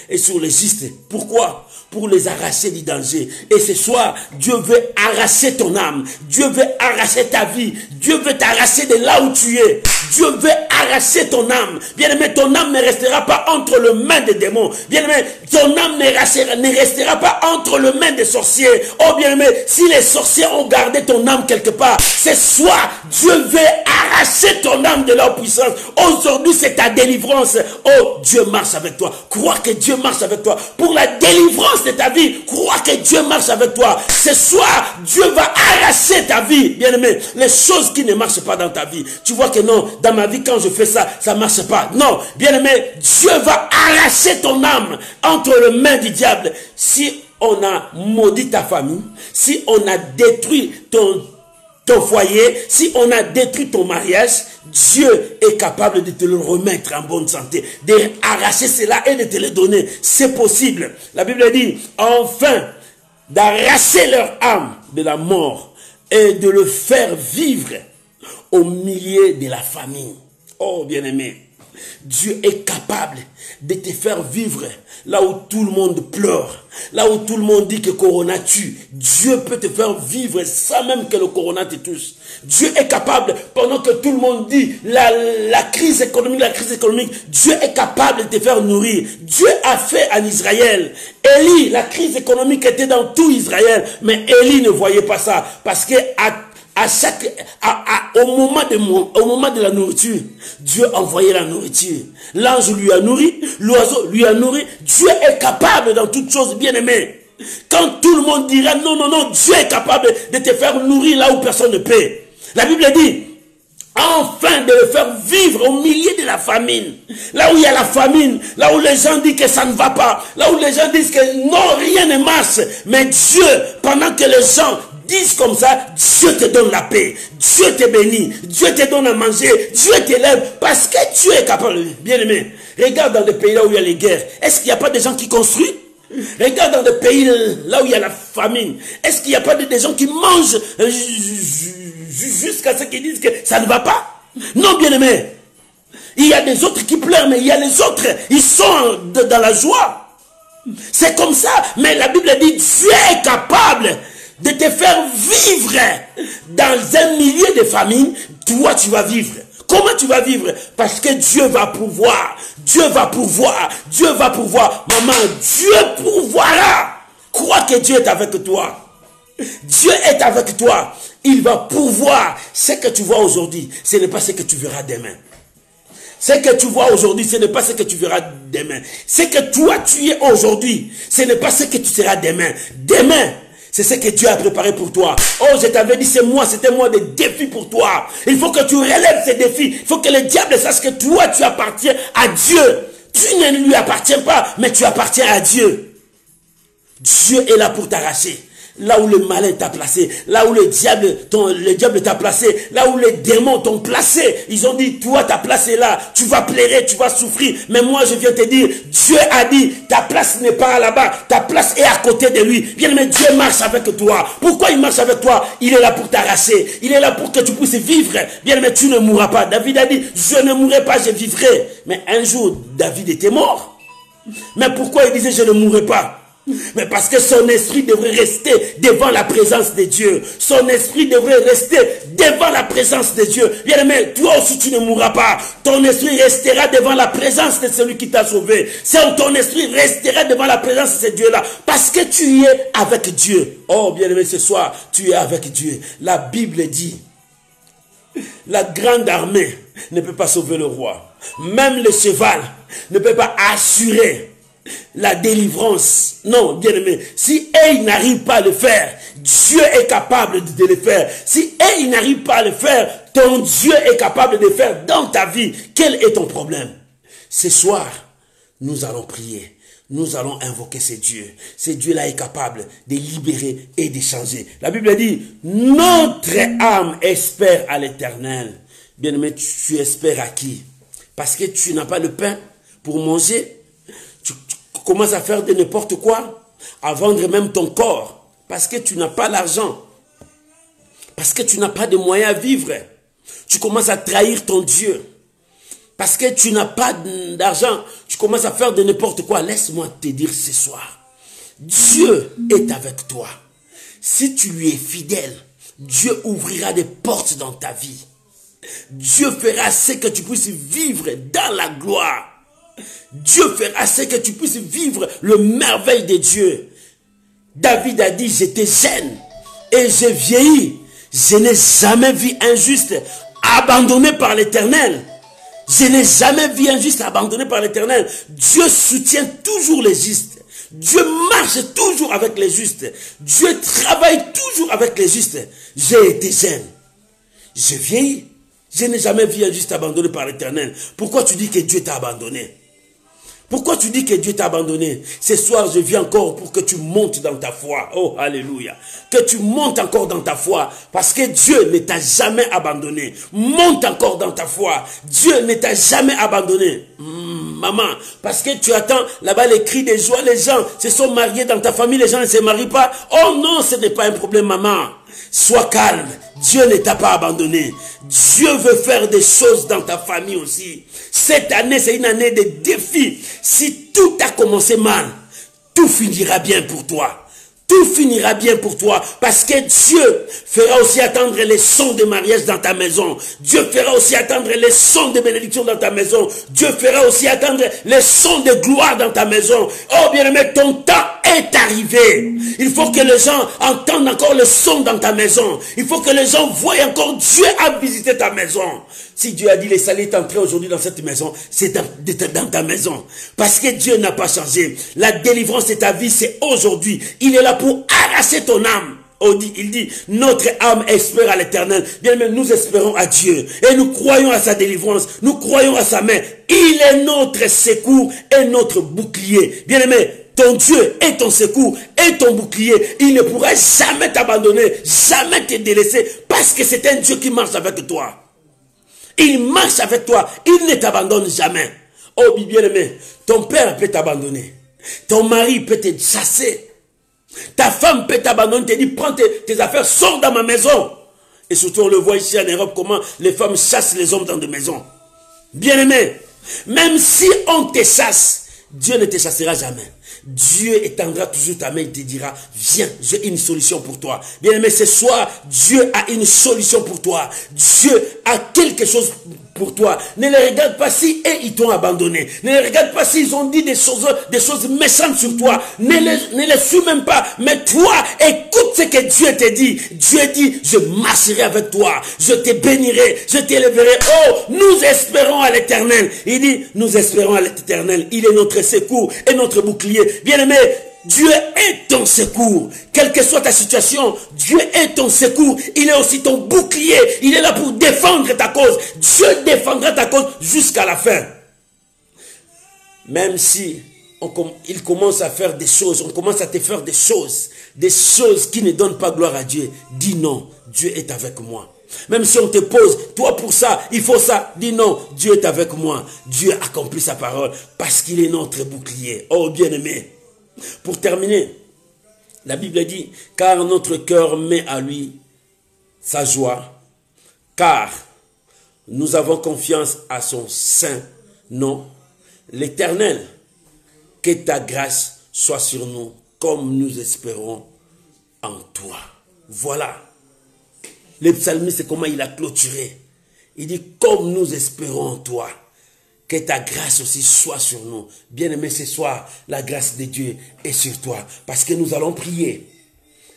est sur les justes. Pourquoi? Pour les arracher du danger. Et ce soir, Dieu veut arracher ton âme. Dieu veut arracher ta vie. Dieu veut t'arracher de là où tu es. Dieu veut arracher ton âme. Bien-aimé, ton âme ne restera pas entre les mains des démons. Bien-aimé, ton âme ne restera pas entre les mains des sorciers. Oh bien-aimé, si les sorciers ont gardé ton âme quelque part, ce soir, Dieu veut arracher ton âme de leur puissance. Aujourd'hui, c'est ta délivrance. Oh, Dieu marche avec toi. Crois que Dieu marche avec toi. Pour la délivrance de ta vie, crois que Dieu marche avec toi. Ce soir, Dieu va arracher ta vie. Bien-aimé, les choses qui ne marchent pas dans ta vie. Tu vois que non, dans ma vie, quand je fais ça, ça ne marche pas. Non, bien-aimé, Dieu va arracher ton âme entre les mains du diable. Si on a maudit ta famille, si on a détruit ton foyer, si on a détruit ton mariage, Dieu est capable de te le remettre en bonne santé, d'arracher cela et de te le donner. C'est possible. La Bible dit, enfin, d'arracher leur âme de la mort et de le faire vivre au milieu de la famille. Oh, bien-aimé, Dieu est capable de te faire vivre là où tout le monde pleure, là où tout le monde dit que Corona tue. Dieu peut te faire vivre sans même que le Corona te touche. Dieu est capable, pendant que tout le monde dit la crise économique, Dieu est capable de te faire nourrir. Dieu a fait en Israël. Élie, la crise économique était dans tout Israël, mais Élie ne voyait pas ça, parce que au moment de la nourriture, Dieu envoyait la nourriture. L'ange lui a nourri, l'oiseau lui a nourri. Dieu est capable dans toutes choses, bien-aimé. Quand tout le monde dira non, non, non, Dieu est capable de te faire nourrir là où personne ne peut. La Bible dit, enfin de le faire vivre au milieu de la famine. Là où il y a la famine, là où les gens disent que ça ne va pas, là où les gens disent que non, rien ne marche. Mais Dieu, pendant que les gens disent comme ça, Dieu te donne la paix, Dieu te bénit, Dieu te donne à manger, Dieu t'élève, parce que Dieu est capable. Bien aimé, regarde dans des pays là où il y a les guerres, est-ce qu'il n'y a pas des gens qui construisent? Regarde dans des pays là où il y a la famine, est-ce qu'il n'y a pas des gens qui mangent jusqu'à ce qu'ils disent que ça ne va pas? Non, bien aimé, il y a des autres qui pleurent, mais il y a les autres, ils sont dans la joie. C'est comme ça, mais la Bible dit, Dieu est capable de te faire vivre dans un milieu de famine. Toi tu vas vivre. Comment tu vas vivre? Parce que Dieu va pourvoir. Dieu va pourvoir. Dieu va pourvoir. Maman, Dieu pourvoira. Crois que Dieu est avec toi. Dieu est avec toi. Il va pourvoir. Ce que tu vois aujourd'hui, ce n'est pas ce que tu verras demain. Ce que tu vois aujourd'hui, ce n'est pas ce que tu verras demain. Ce que toi tu es aujourd'hui, ce n'est pas ce que tu seras demain. Demain, c'est ce que Dieu a préparé pour toi. Oh, je t'avais dit, c'était moi des défis pour toi. Il faut que tu relèves ces défis. Il faut que le diable sache que toi, tu appartiens à Dieu. Tu ne lui appartiens pas, mais tu appartiens à Dieu. Dieu est là pour t'arracher. Là où le malin t'a placé, là où le diable t'a placé, là où les démons t'ont placé, ils ont dit, toi ta place est là, tu vas pleurer, tu vas souffrir, mais moi je viens te dire, Dieu a dit, ta place n'est pas là-bas, ta place est à côté de lui. Bien mais Dieu marche avec toi. Pourquoi il marche avec toi? Il est là pour t'arracher, il est là pour que tu puisses vivre. Bien mais tu ne mourras pas. David a dit, je ne mourrai pas, je vivrai. Mais un jour, David était mort. Mais pourquoi il disait, je ne mourrai pas? Mais parce que son esprit devrait rester devant la présence de Dieu. Son esprit devrait rester devant la présence de Dieu. Bien aimé, toi aussi tu ne mourras pas. Ton esprit restera devant la présence de celui qui t'a sauvé. Ton esprit restera devant la présence de ce Dieu-là. Parce que tu es avec Dieu. Oh bien aimé, ce soir, tu es avec Dieu. La Bible dit, la grande armée ne peut pas sauver le roi. Même le cheval ne peut pas assurer la délivrance. Non, bien aimé, si il n'arrive pas à le faire, Dieu est capable de le faire. Si il n'arrive pas à le faire, ton Dieu est capable de le faire dans ta vie. Quel est ton problème? Ce soir, nous allons prier. Nous allons invoquer ce Dieu. Ce Dieu-là est capable de libérer et de changer. La Bible dit, notre âme espère à l'Éternel. Bien aimé, tu espères à qui? Parce que tu n'as pas le pain pour manger. Tu commences à faire de n'importe quoi, à vendre même ton corps, parce que tu n'as pas l'argent, parce que tu n'as pas de moyens à vivre. Tu commences à trahir ton Dieu, parce que tu n'as pas d'argent, tu commences à faire de n'importe quoi. Laisse-moi te dire ce soir, Dieu est avec toi. Si tu lui es fidèle, Dieu ouvrira des portes dans ta vie. Dieu fera ce que tu puisses vivre dans la gloire. Dieu fera ce que tu puisses vivre le merveille de Dieu. David a dit, j'étais jeune et j'ai vieilli. Je n'ai jamais vu un juste abandonné par l'Éternel. Je n'ai jamais vu un juste abandonné par l'Éternel. Dieu soutient toujours les justes. Dieu marche toujours avec les justes. Dieu travaille toujours avec les justes. J'ai été jeune. J'ai vieilli. Je n'ai jamais vu un juste abandonné par l'Éternel. Pourquoi tu dis que Dieu t'a abandonné? Pourquoi tu dis que Dieu t'a abandonné? Ce soir, je viens encore pour que tu montes dans ta foi. Oh, alléluia. Que tu montes encore dans ta foi. Parce que Dieu ne t'a jamais abandonné. Monte encore dans ta foi. Dieu ne t'a jamais abandonné. Maman, parce que tu attends là-bas les cris de joie. Les gens se sont mariés dans ta famille. Les gens ne se marient pas. Oh non, ce n'est pas un problème, maman. Sois calme. Dieu ne t'a pas abandonné. Dieu veut faire des choses dans ta famille aussi. Cette année, c'est une année de défis. Si tout a commencé mal, tout finira bien pour toi. Tout finira bien pour toi. Parce que Dieu fera aussi attendre les sons de mariage dans ta maison. Dieu fera aussi attendre les sons de bénédiction dans ta maison. Dieu fera aussi attendre les sons de gloire dans ta maison. Oh bien-aimé, ton temps est arrivé. Il faut que les gens entendent encore le son dans ta maison. Il faut que les gens voient encore Dieu a visité ta maison. Si Dieu a dit les salut est entré aujourd'hui dans cette maison, c'est dans ta maison. Parce que Dieu n'a pas changé. La délivrance de ta vie, c'est aujourd'hui. Il est là pour arracher ton âme. Il dit, notre âme espère à l'Éternel. Bien aimé, nous espérons à Dieu. Et nous croyons à sa délivrance. Nous croyons à sa main. Il est notre secours et notre bouclier. Bien aimé, ton Dieu est ton secours et ton bouclier. Il ne pourra jamais t'abandonner, jamais te délaisser. Parce que c'est un Dieu qui marche avec toi. Il marche avec toi. Il ne t'abandonne jamais. Oh, bien-aimé, ton père peut t'abandonner. Ton mari peut te chasser. Ta femme peut t'abandonner, te dit, prends tes affaires, sors dans ma maison. Et surtout, on le voit ici en Europe, comment les femmes chassent les hommes dans des maisons. Bien-aimé, même si on te chasse, Dieu ne te chassera jamais. Dieu étendra toujours ta main et te dira, viens, j'ai une solution pour toi. Bien-aimé, ce soir, Dieu a une solution pour toi. Dieu a quelque chose pour toi. Ne les regarde pas si ils t'ont abandonné. Ne les regarde pas s'ils ont dit des choses méchantes sur toi. Ne les suis même pas. Mais toi, écoute ce que Dieu te dit. Dieu dit, je marcherai avec toi. Je te bénirai. Je t'élèverai. Oh, nous espérons à l'Éternel. Il dit, nous espérons à l'Éternel. Il est notre secours et notre bouclier. Bien-aimé, Dieu est ton secours. Quelle que soit ta situation, Dieu est ton secours. Il est aussi ton bouclier. Il est là pour défendre ta cause. Dieu défendra ta cause jusqu'à la fin. Même si il commence à faire des choses, on commence à te faire des choses qui ne donnent pas gloire à Dieu, dis non, Dieu est avec moi. Même si on te pose, toi pour ça, il faut ça, dis non, Dieu est avec moi. Dieu accomplit sa parole parce qu'il est notre bouclier. Oh bien-aimé. Pour terminer, la Bible dit, car notre cœur met à lui sa joie, car nous avons confiance à son saint nom. L'Éternel, que ta grâce soit sur nous comme nous espérons en toi. Voilà. Le psalmiste, c'est comment il a clôturé. Il dit, comme nous espérons en toi, que ta grâce aussi soit sur nous. Bien-aimé, ce soir, la grâce de Dieu est sur toi. Parce que nous allons prier.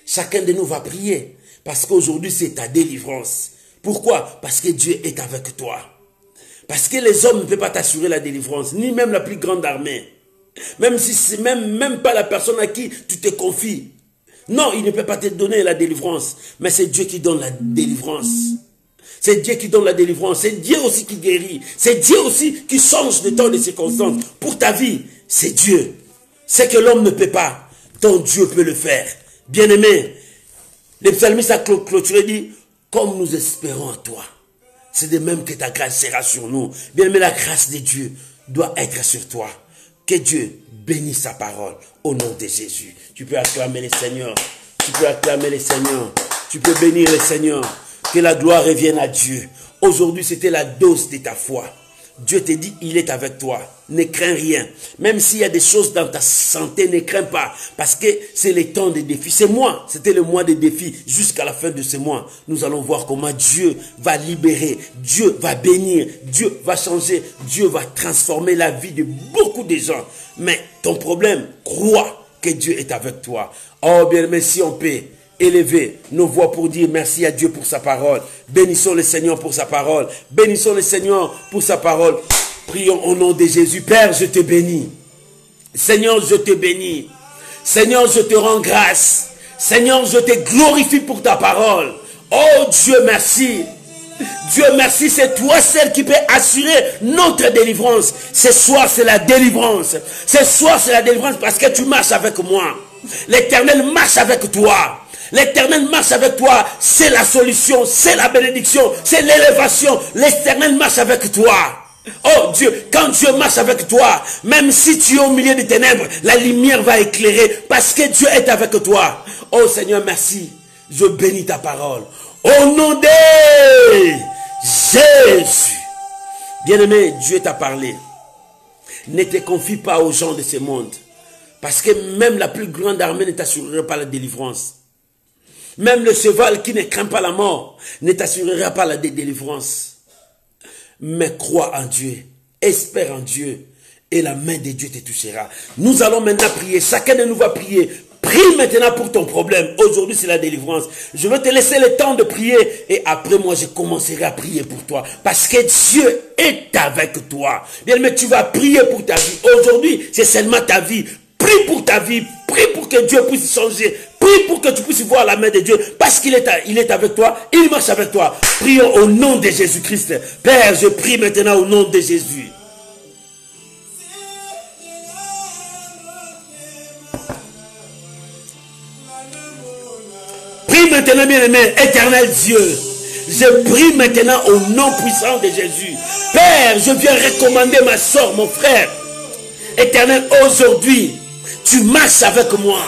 Chacun de nous va prier. Parce qu'aujourd'hui, c'est ta délivrance. Pourquoi? Parce que Dieu est avec toi. Parce que les hommes ne peuvent pas t'assurer la délivrance, ni même la plus grande armée. Même si c'est même pas la personne à qui tu te confies. Non, il ne peut pas te donner la délivrance. Mais c'est Dieu qui donne la délivrance. C'est Dieu qui donne la délivrance. C'est Dieu aussi qui guérit. C'est Dieu aussi qui change de temps, de circonstances. Pour ta vie, c'est Dieu. C'est que l'homme ne peut pas. Ton Dieu peut le faire. Bien-aimé, le psalmiste a clôturé, dit, comme nous espérons en toi. C'est de même que ta grâce sera sur nous. Bien-aimé, la grâce de Dieu doit être sur toi. Que Dieu bénisse sa parole au nom de Jésus. Tu peux acclamer le Seigneur. Tu peux acclamer le Seigneur. Tu peux bénir le Seigneur. Que la gloire revienne à Dieu. Aujourd'hui, c'était la dose de ta foi. Dieu te dit, il est avec toi. Ne crains rien. Même s'il y a des choses dans ta santé, ne crains pas. Parce que c'est le temps des défis. C'est moi. C'était le mois des défis. Jusqu'à la fin de ce mois, nous allons voir comment Dieu va libérer. Dieu va bénir. Dieu va changer. Dieu va transformer la vie de beaucoup de gens. Mais ton problème, crois que Dieu est avec toi. Oh bien, mais si on peut élever nos voix pour dire merci à Dieu pour sa parole. Bénissons le Seigneur pour sa parole. Bénissons le Seigneur pour sa parole. Prions au nom de Jésus. Père, je te bénis. Seigneur, je te bénis. Seigneur, je te rends grâce. Seigneur, je te glorifie pour ta parole. Oh Dieu, merci. Dieu, merci, c'est toi celle qui peut assurer notre délivrance. Ce soir, c'est la délivrance. Ce soir, c'est la délivrance parce que tu marches avec moi. L'Éternel marche avec toi. L'Éternel marche avec toi. C'est la solution, c'est la bénédiction, c'est l'élévation. L'Éternel marche avec toi. Oh Dieu, quand Dieu marche avec toi, même si tu es au milieu des ténèbres, la lumière va éclairer parce que Dieu est avec toi. Oh Seigneur, merci. Je bénis ta parole. Au nom de Jésus. Bien-aimé, Dieu t'a parlé. Ne te confie pas aux gens de ce monde. Parce que même la plus grande armée ne t'assurera pas la délivrance. Même le cheval qui ne craint pas la mort ne t'assurera pas la délivrance. Mais crois en Dieu, espère en Dieu, et la main de Dieu te touchera. Nous allons maintenant prier. Chacun de nous va prier. Prie maintenant pour ton problème. Aujourd'hui, c'est la délivrance. Je vais te laisser le temps de prier. Et après, moi, je commencerai à prier pour toi. Parce que Dieu est avec toi. Bien, mais tu vas prier pour ta vie. Aujourd'hui, c'est seulement ta vie. Prie pour ta vie. Prie pour que Dieu puisse changer. Prie pour que tu puisses voir la main de Dieu. Parce qu'il est avec toi. Il marche avec toi. Prions au nom de Jésus-Christ. Père, je prie maintenant au nom de Jésus. Prie maintenant, bien-aimé, éternel Dieu. Je prie maintenant au nom puissant de Jésus. Père, je viens recommander ma soeur, mon frère. Éternel, aujourd'hui, tu marches avec moi.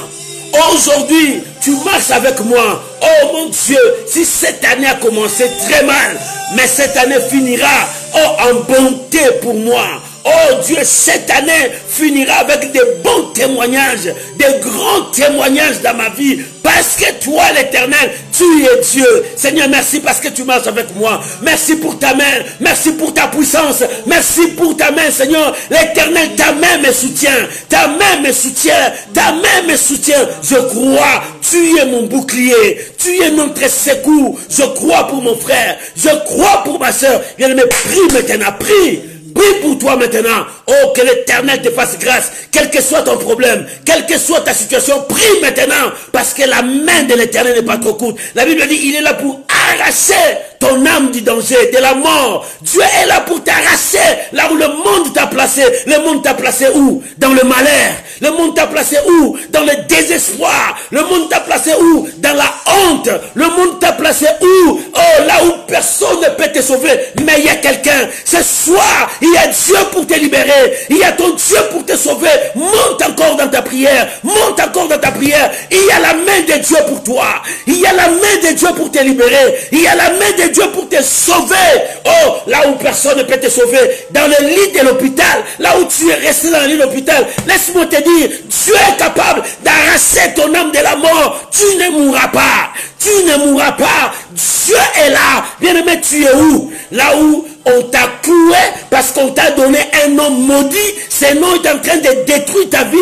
Aujourd'hui, tu marches avec moi. Oh mon Dieu, si cette année a commencé très mal, mais cette année finira en bonté pour moi. Oh Dieu, cette année finira avec des bons témoignages, des grands témoignages dans ma vie. Parce que toi, l'Éternel, tu es Dieu. Seigneur, merci parce que tu marches avec moi. Merci pour ta main. Merci pour ta puissance. Merci pour ta main, Seigneur. L'Éternel, ta main me soutient. Ta main me soutient. Ta main me soutient. Je crois. Tu es mon bouclier. Tu es notre secours. Je crois pour mon frère. Je crois pour ma soeur. Bien-aimé, prie maintenant. Prie. Prie pour toi maintenant. Oh, que l'Éternel te fasse grâce. Quel que soit ton problème, quelle que soit ta situation, prie maintenant. Parce que la main de l'Éternel n'est pas trop courte. La Bible dit, il est là pour arracher ton âme du danger, de la mort. Dieu est là pour t'arracher là où le monde t'a placé. Le monde t'a placé où? Dans le malheur. Le monde t'a placé où? Dans le désespoir. Le monde t'a placé où? Dans la honte. Le monde t'a placé où? Oh, là où personne ne peut te sauver. Mais il y a quelqu'un. Ce soir, il y a Dieu pour te libérer. Il y a ton Dieu pour te sauver. Monte encore dans ta prière. Monte encore dans ta prière. Il y a la main de Dieu pour toi. Il y a la main de Dieu pour te libérer. Il y a la main de Dieu pour te sauver. Oh, là où personne ne peut te sauver. Dans le lit de l'hôpital. Là où tu es resté dans le lit de l'hôpital. Laisse-moi te dire, Dieu est capable d'arracher ton âme de la mort. Tu ne mourras pas. Tu ne mourras pas. Dieu est là. Bien-aimé, tu es où? Là où on t'a cloué parce qu'on t'a donné un nom maudit. Ce nom est en train de détruire ta vie.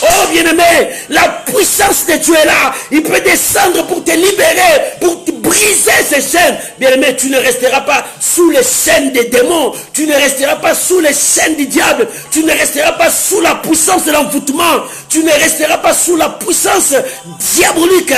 Oh bien-aimé, la puissance de Dieu est là. Il peut descendre pour te libérer, pour te briser ces chaînes. Bien-aimé, tu ne resteras pas sous les chaînes des démons. Tu ne resteras pas sous les chaînes du diable. Tu ne resteras pas sous la puissance de l'envoûtement. Tu ne resteras pas sous la puissance diabolique.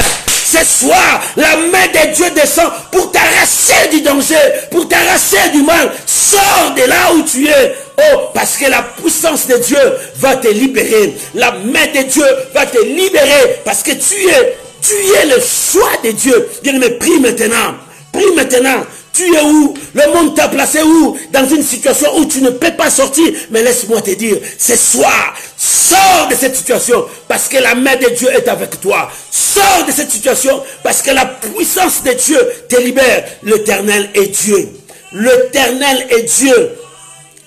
Ce soir, la main de Dieu descend pour t'arracher du danger, pour t'arracher du mal. Sors de là où tu es. Oh, parce que la puissance de Dieu va te libérer. La main de Dieu va te libérer. Parce que tu es le choix de Dieu. Bien-aimé, prie maintenant. Prie maintenant. Tu es où? Le monde t'a placé où? Dans une situation où tu ne peux pas sortir. Mais laisse-moi te dire, ce soir, sors de cette situation parce que la main de Dieu est avec toi. Sors de cette situation parce que la puissance de Dieu te libère. L'Éternel est Dieu. L'Éternel est Dieu.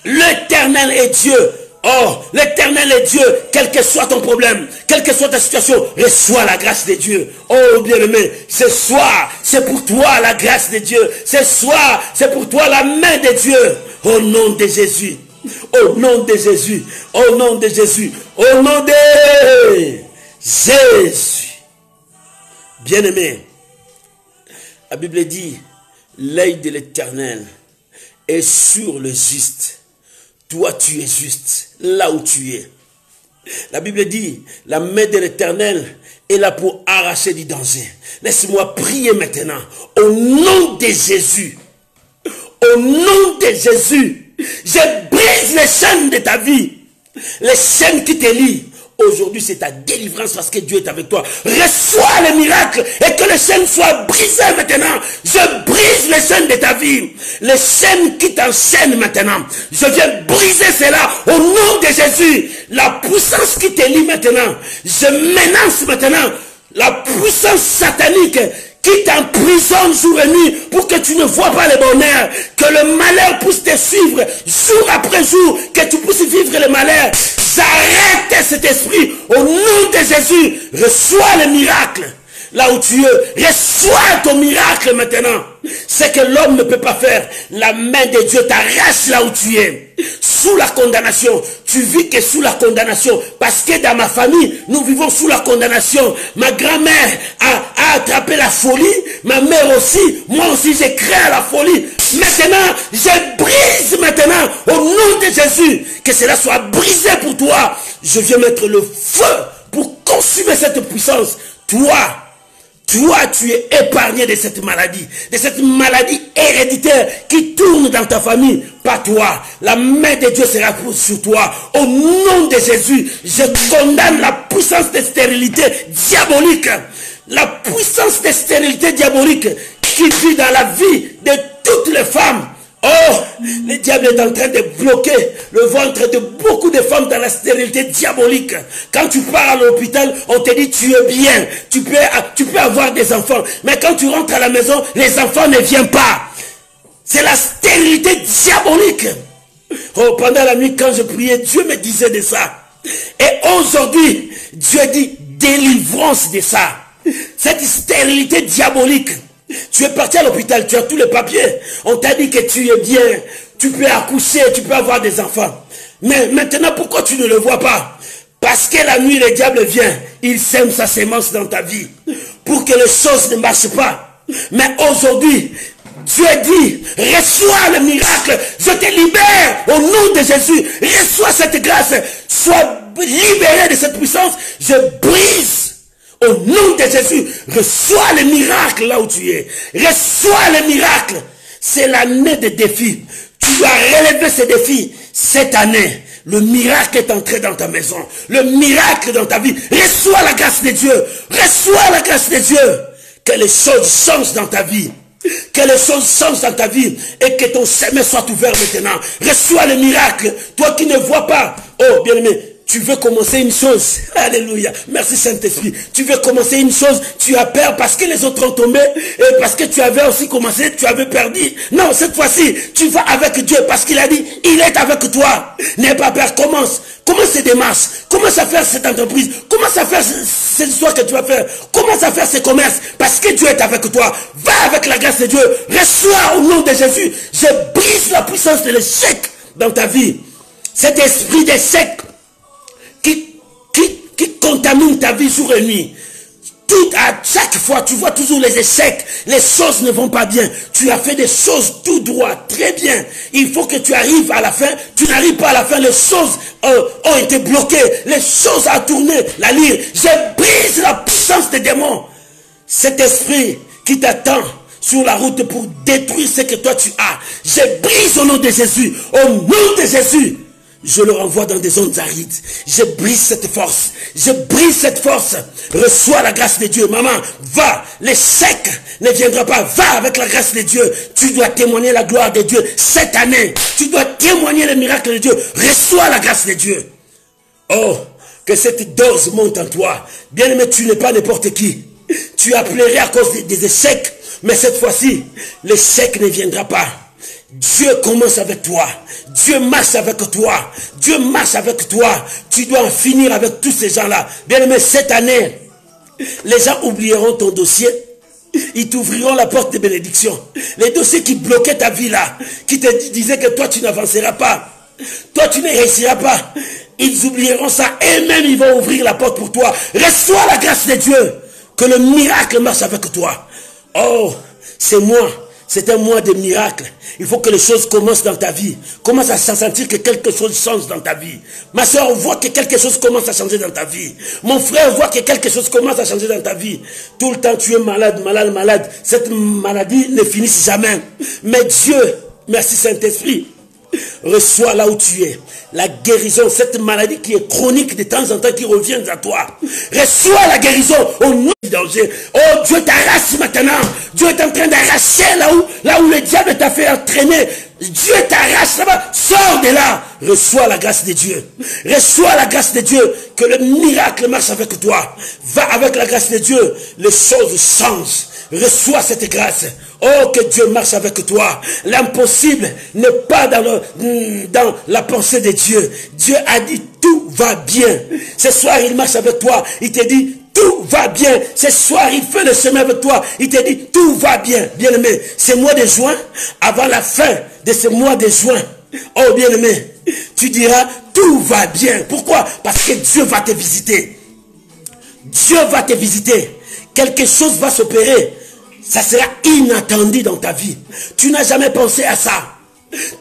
L'Éternel est Dieu. Oh, l'Éternel est Dieu, quel que soit ton problème, quelle que soit ta situation, reçois la grâce de Dieu. Oh, bien-aimé, ce soir, c'est pour toi la grâce de Dieu. Ce soir, c'est pour toi la main de Dieu. Au nom de Jésus. Au nom de Jésus. Au nom de Jésus. Au nom de Jésus. Bien-aimé, la Bible dit, l'œil de l'Éternel est sur le juste. Toi, tu es juste, là où tu es. La Bible dit, la main de l'Éternel est là pour arracher du danger. Laisse-moi prier maintenant, au nom de Jésus. Au nom de Jésus, je brise les chaînes de ta vie. Les chaînes qui te lient. Aujourd'hui, c'est ta délivrance parce que Dieu est avec toi. Reçois le miracle et que les chaînes soient brisées maintenant. Je brise les chaînes de ta vie. Les chaînes qui t'enchaînent maintenant. Je viens briser cela au nom de Jésus. La puissance qui te lie maintenant. Je menace maintenant la puissance satanique qui t'emprisonne jour et nuit pour que tu ne vois pas le bonheur, que le malheur puisse te suivre jour après jour, que tu puisses vivre le malheur. J'arrête cet esprit au nom de Jésus. Reçois le miracle là où tu es. Reçois ton miracle maintenant. Ce que l'homme ne peut pas faire, la main de Dieu t'arrache là où tu es. Sous la condamnation. Tu vis que sous la condamnation. Parce que dans ma famille, nous vivons sous la condamnation. Ma grand-mère a attrapé la folie. Ma mère aussi. Moi aussi, j'ai créé la folie. Maintenant, je brise maintenant au nom de Jésus. Que cela soit brisé pour toi. Je viens mettre le feu pour consumer cette puissance. Toi, tu es épargné de cette maladie héréditaire qui tourne dans ta famille. Pas toi. La main de Dieu sera sur toi. Au nom de Jésus, je condamne la puissance de stérilité diabolique. La puissance de stérilité diabolique qui vit dans la vie de toutes les femmes. Oh, le diable est en train de bloquer le ventre de beaucoup de femmes dans la stérilité diabolique. Quand tu pars à l'hôpital, on te dit tu es bien, tu peux avoir des enfants. Mais quand tu rentres à la maison, les enfants ne viennent pas. C'est la stérilité diabolique. Oh, pendant la nuit, quand je priais, Dieu me disait de ça. Et aujourd'hui, Dieu dit délivrance de ça. Cette stérilité diabolique. Tu es parti à l'hôpital, tu as tous les papiers. On t'a dit que tu es bien, tu peux accoucher, tu peux avoir des enfants. Mais maintenant, pourquoi tu ne le vois pas? Parce que la nuit, le diable vient, il sème sa sémence dans ta vie pour que les choses ne marchent pas. Mais aujourd'hui, Dieu dit, reçois le miracle, je te libère au nom de Jésus. Reçois cette grâce, sois libéré de cette puissance. Je brise. Au nom de Jésus, reçois le miracle là où tu es. Reçois le miracle. C'est l'année de défis. Tu dois relever ce défi cette année. Le miracle est entré dans ta maison. Le miracle dans ta vie. Reçois la grâce de Dieu. Reçois la grâce de Dieu. Que les choses changent dans ta vie. Que les choses changent dans ta vie. Et que ton chemin soit ouvert maintenant. Reçois le miracle. Toi qui ne vois pas. Oh bien-aimé. Tu veux commencer une chose. Alléluia. Merci Saint-Esprit. Tu veux commencer une chose. Tu as peur parce que les autres ont tombé. Et parce que tu avais aussi commencé. Tu avais perdu. Non, cette fois-ci, tu vas avec Dieu. Parce qu'il a dit, il est avec toi. N'aie pas peur. Commence. Commence ces démarches. Commence à faire cette entreprise. Commence à faire cette histoire que tu vas faire. Commence à faire ces commerces. Parce que Dieu est avec toi. Va avec la grâce de Dieu. Reçois au nom de Jésus. Je brise la puissance de l'échec dans ta vie. Cet esprit d'échec qui contamine ta vie jour et nuit. À chaque fois, tu vois toujours les échecs. Les choses ne vont pas bien. Tu as fait des choses tout droit, très bien. Il faut que tu arrives à la fin. Tu n'arrives pas à la fin. Les choses ont été bloquées. Les choses ont tourné. La lyre. Je brise la puissance des démons. Cet esprit qui t'attend sur la route pour détruire ce que toi tu as. Je brise au nom de Jésus. Au nom de Jésus. Je le renvoie dans des zones arides. Je brise cette force. Je brise cette force. Reçois la grâce de Dieu. Maman, va. L'échec ne viendra pas. Va avec la grâce de Dieu. Tu dois témoigner la gloire de Dieu cette année. Tu dois témoigner le miracle de Dieu. Reçois la grâce de Dieu. Oh, que cette dose monte en toi. Bien-aimé, tu n'es pas n'importe qui. Tu as pleuré à cause des échecs. Mais cette fois-ci, l'échec ne viendra pas. Dieu commence avec toi. Dieu marche avec toi. Dieu marche avec toi. Tu dois en finir avec tous ces gens-là. Bien-aimé, cette année, les gens oublieront ton dossier. Ils t'ouvriront la porte de bénédiction. Les dossiers qui bloquaient ta vie là, qui te disaient que toi tu n'avanceras pas. Toi tu ne réussiras pas. Ils oublieront ça et même ils vont ouvrir la porte pour toi. Reçois la grâce de Dieu. Que le miracle marche avec toi. Oh, c'est moi. C'est un mois de miracle. Il faut que les choses commencent dans ta vie. Commence à sentir que quelque chose change dans ta vie. Ma soeur, voit que quelque chose commence à changer dans ta vie. Mon frère, voit que quelque chose commence à changer dans ta vie. Tout le temps, tu es malade, malade, malade. Cette maladie ne finit jamais. Mais Dieu, merci Saint-Esprit, reçois là où tu es la guérison, cette maladie qui est chronique de temps en temps, qui revient à toi. Reçois la guérison au nom du danger. Oh, Dieu t'arrache maintenant. Dieu est en train d'arracher là où le diable t'a fait entraîner. Dieu t'arrache là-bas. Sors de là. Reçois la grâce de Dieu. Reçois la grâce de Dieu. Que le miracle marche avec toi. Va avec la grâce de Dieu. Les choses changent. Reçois cette grâce. Oh, que Dieu marche avec toi. L'impossible n'est pas dans la pensée de Dieu. Dieu a dit tout va bien. Ce soir, il marche avec toi. Il te dit tout va bien. Ce soir, il fait le chemin avec toi. Il te dit tout va bien. Bien-aimé, ce mois de juin, avant la fin de ce mois de juin, oh bien-aimé, tu diras tout va bien. Pourquoi? Parce que Dieu va te visiter. Dieu va te visiter. Quelque chose va s'opérer. Ça sera inattendu dans ta vie. Tu n'as jamais pensé à ça.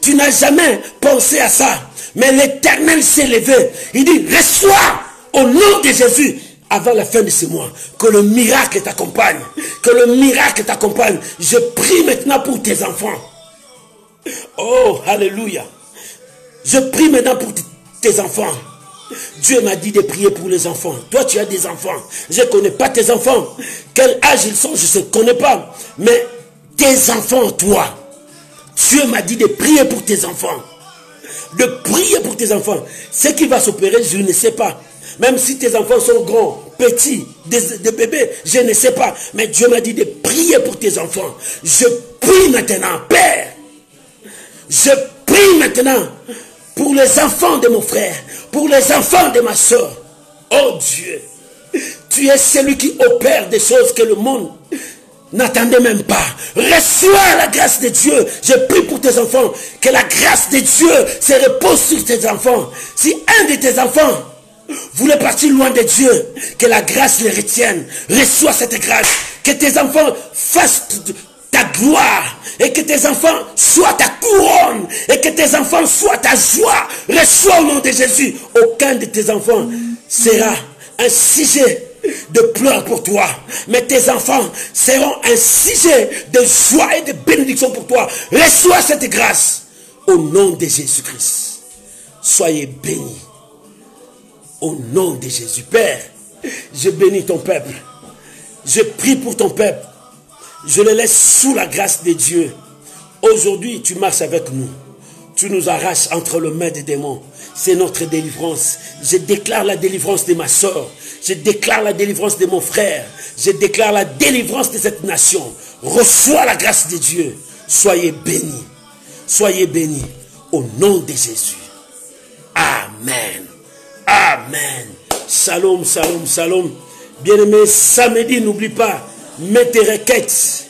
Tu n'as jamais pensé à ça. Mais l'Éternel s'est levé. Il dit, reçois au nom de Jésus avant la fin de ce mois. Que le miracle t'accompagne. Que le miracle t'accompagne. Je prie maintenant pour tes enfants. Oh, alléluia. Je prie maintenant pour tes enfants. Dieu m'a dit de prier pour les enfants. Toi, tu as des enfants. Je ne connais pas tes enfants. Quel âge ils sont, je ne connais pas. Mais tes enfants, toi, Dieu m'a dit de prier pour tes enfants. De prier pour tes enfants. Ce qui va s'opérer, je ne sais pas. Même si tes enfants sont grands, petits, des bébés, je ne sais pas. Mais Dieu m'a dit de prier pour tes enfants. Je prie maintenant, Père. Je prie maintenant pour les enfants de mon frère, pour les enfants de ma soeur. Oh Dieu, tu es celui qui opère des choses que le monde n'attendait même pas. Reçois la grâce de Dieu. Je prie pour tes enfants, que la grâce de Dieu se repose sur tes enfants. Si un de tes enfants voulait partir loin de Dieu, que la grâce les retienne. Reçois cette grâce. Que tes enfants fassent ta gloire, et que tes enfants soient ta couronne, et que tes enfants soient ta joie. Reçois au nom de Jésus. Aucun de tes enfants sera un sujet de pleurs pour toi, mais tes enfants seront un sujet de joie et de bénédiction pour toi. Reçois cette grâce au nom de Jésus-Christ. Soyez bénis au nom de Jésus. Père, je bénis ton peuple. Je prie pour ton peuple. Je le laisse sous la grâce de Dieu. Aujourd'hui, tu marches avec nous. Tu nous arraches entre le mains des démons. C'est notre délivrance. Je déclare la délivrance de ma soeur. Je déclare la délivrance de mon frère. Je déclare la délivrance de cette nation. Reçois la grâce de Dieu. Soyez bénis. Soyez bénis. Au nom de Jésus. Amen. Amen. Shalom, shalom, shalom. Bien-aimé, samedi, n'oublie pas, mets tes requêtes.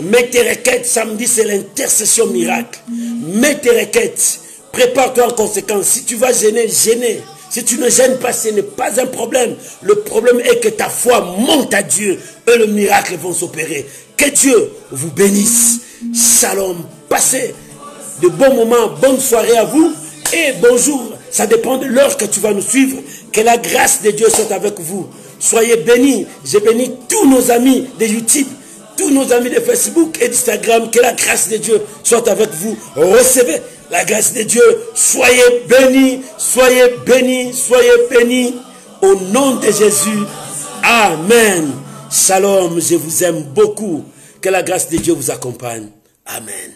Mets tes requêtes. Samedi, c'est l'intercession miracle. Mets tes requêtes. Prépare-toi en conséquence. Si tu vas gêner, gêner. Si tu ne gênes pas, ce n'est pas un problème. Le problème est que ta foi monte à Dieu et le miracle vont s'opérer. Que Dieu vous bénisse. Shalom. Passez de bons moments, bonne soirée à vous et bonjour. Ça dépend de l'heure que tu vas nous suivre. Que la grâce de Dieu soit avec vous. Soyez bénis. Je bénis tous nos amis de YouTube, tous nos amis de Facebook et d'Instagram. Que la grâce de Dieu soit avec vous. Recevez la grâce de Dieu. Soyez bénis, soyez bénis, soyez bénis. Au nom de Jésus. Amen. Shalom, je vous aime beaucoup. Que la grâce de Dieu vous accompagne. Amen.